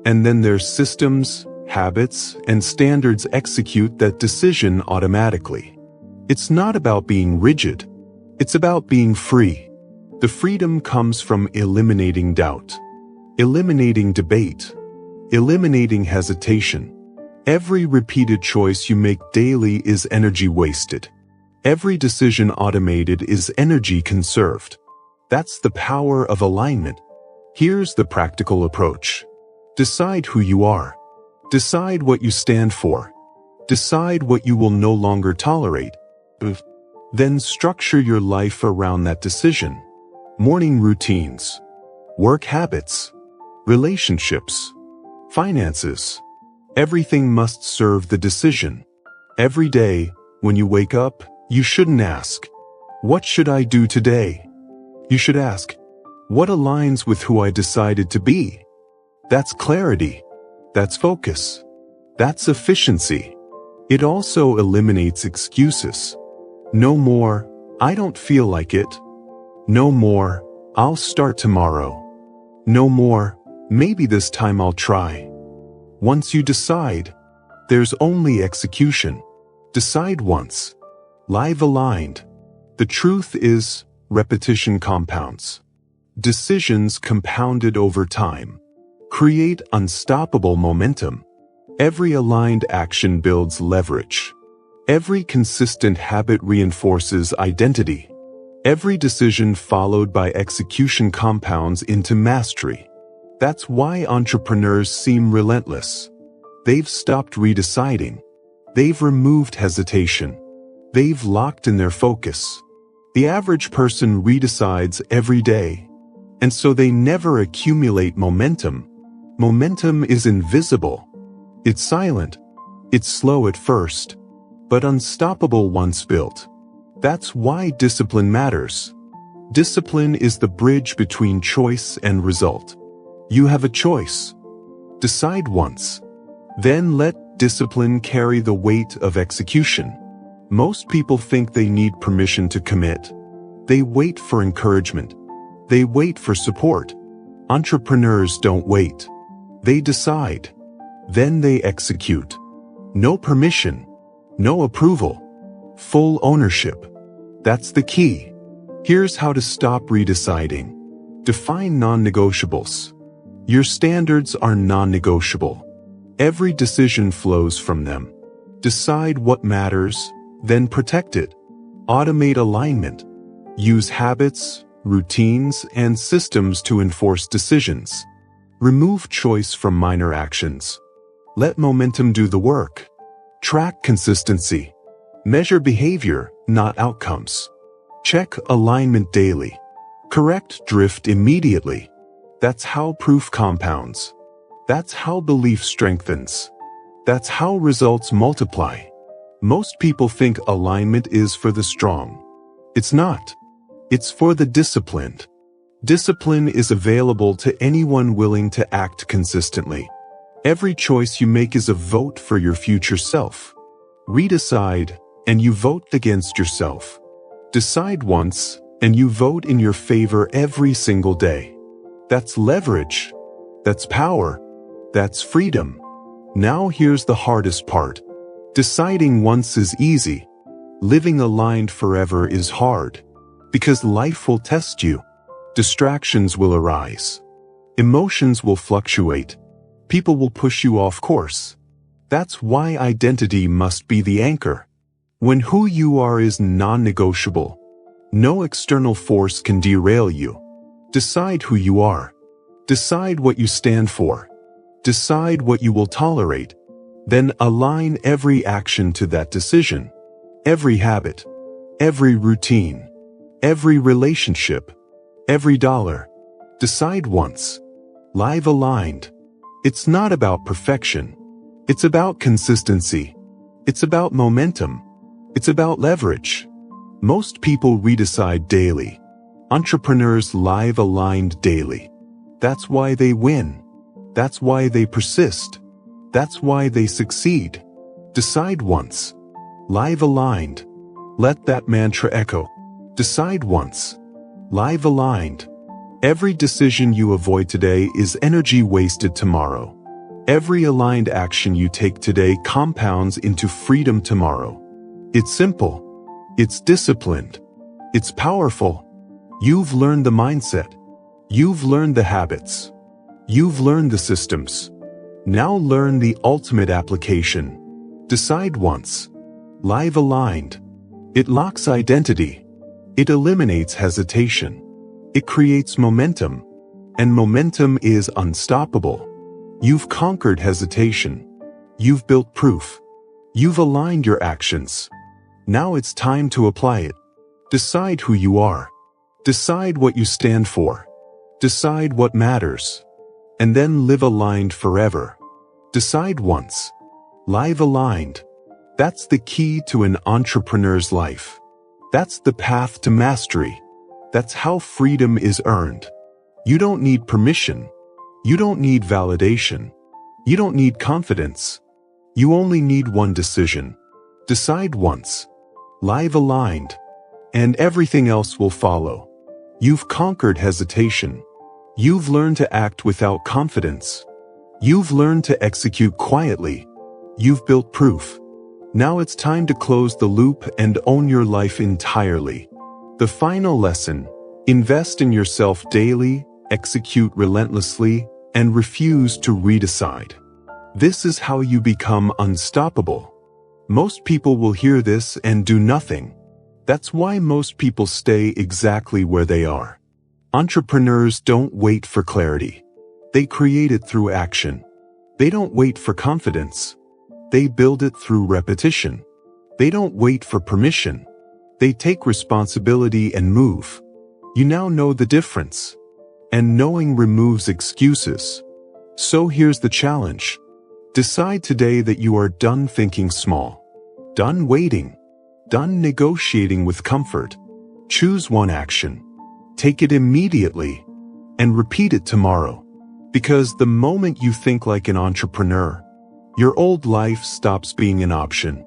and then their systems, habits, and standards execute that decision automatically. It's not about being rigid. It's about being free. The freedom comes from eliminating doubt, eliminating debate, eliminating hesitation. Every repeated choice you make daily is energy wasted. Every decision automated is energy conserved. That's the power of alignment. Here's the practical approach. Decide who you are. Decide what you stand for. Decide what you will no longer tolerate. Then structure your life around that decision. Morning routines, work habits, relationships, finances. Everything must serve the decision. Every day, when you wake up, you shouldn't ask, "What should I do today?" You should ask, "What aligns with who I decided to be?" That's clarity. That's focus. That's efficiency. It also eliminates excuses. No more, "I don't feel like it." No more, "I'll start tomorrow." No more, "Maybe this time I'll try." Once you decide, there's only execution. Decide once. Live aligned. The truth is, repetition compounds. Decisions compounded over time create unstoppable momentum. Every aligned action builds leverage. Every consistent habit reinforces identity. Every decision followed by execution compounds into mastery. That's why entrepreneurs seem relentless. They've stopped redeciding. They've removed hesitation. They've locked in their focus. The average person redecides every day, and so they never accumulate momentum. Momentum is invisible. It's silent. It's slow at first, but unstoppable once built. That's why discipline matters. Discipline is the bridge between choice and result. You have a choice. Decide once. Then let discipline carry the weight of execution. Most people think they need permission to commit. They wait for encouragement. They wait for support. Entrepreneurs don't wait. They decide. Then they execute. No permission. No approval. Full ownership. That's the key. Here's how to stop redeciding. Define non-negotiables. Your standards are non-negotiable. Every decision flows from them. Decide what matters, then protect it. Automate alignment. Use habits, routines, and systems to enforce decisions. Remove choice from minor actions. Let momentum do the work. Track consistency. Measure behavior, not outcomes. Check alignment daily. Correct drift immediately. That's how proof compounds. That's how belief strengthens. That's how results multiply. Most people think alignment is for the strong. It's not. It's for the disciplined. Discipline is available to anyone willing to act consistently. Every choice you make is a vote for your future self. Redecide, and you vote against yourself. Decide once, and you vote in your favor every single day. That's leverage. That's power. That's freedom. Now here's the hardest part. Deciding once is easy. Living aligned forever is hard. Because life will test you. Distractions will arise. Emotions will fluctuate. People will push you off course. That's why identity must be the anchor. When who you are is non-negotiable, no external force can derail you. Decide who you are. Decide what you stand for. Decide what you will tolerate. Then align every action to that decision. Every habit, every routine, every relationship, every dollar. Decide once. Live aligned. It's not about perfection. It's about consistency. It's about momentum. It's about leverage. Most people redecide daily. Entrepreneurs live aligned daily. That's why they win. That's why they persist. That's why they succeed. Decide once. Live aligned. Let that mantra echo. Decide once. Live aligned. Every decision you avoid today is energy wasted tomorrow. Every aligned action you take today compounds into freedom tomorrow. It's simple. It's disciplined. It's powerful. You've learned the mindset. You've learned the habits. You've learned the systems. Now learn the ultimate application. Decide once. Live aligned. It locks identity. It eliminates hesitation. It creates momentum. And momentum is unstoppable. You've conquered hesitation. You've built proof. You've aligned your actions. Now it's time to apply it. Decide who you are. Decide what you stand for. Decide what matters. And then live aligned forever. Decide once. Live aligned. That's the key to an entrepreneur's life. That's the path to mastery. That's how freedom is earned. You don't need permission. You don't need validation. You don't need confidence. You only need one decision. Decide once. Live aligned. And everything else will follow. You've conquered hesitation. You've learned to act without confidence. You've learned to execute quietly. You've built proof. Now it's time to close the loop and own your life entirely. The final lesson: invest in yourself daily, execute relentlessly, and refuse to redecide. This is how you become unstoppable. Most people will hear this and do nothing. That's why most people stay exactly where they are. Entrepreneurs don't wait for clarity. They create it through action. They don't wait for confidence. They build it through repetition. They don't wait for permission. They take responsibility and move. You now know the difference. And knowing removes excuses. So here's the challenge. Decide today that you are done thinking small. Done waiting. Done negotiating with comfort. Choose one action. Take it immediately. And repeat it tomorrow. Because the moment you think like an entrepreneur, your old life stops being an option.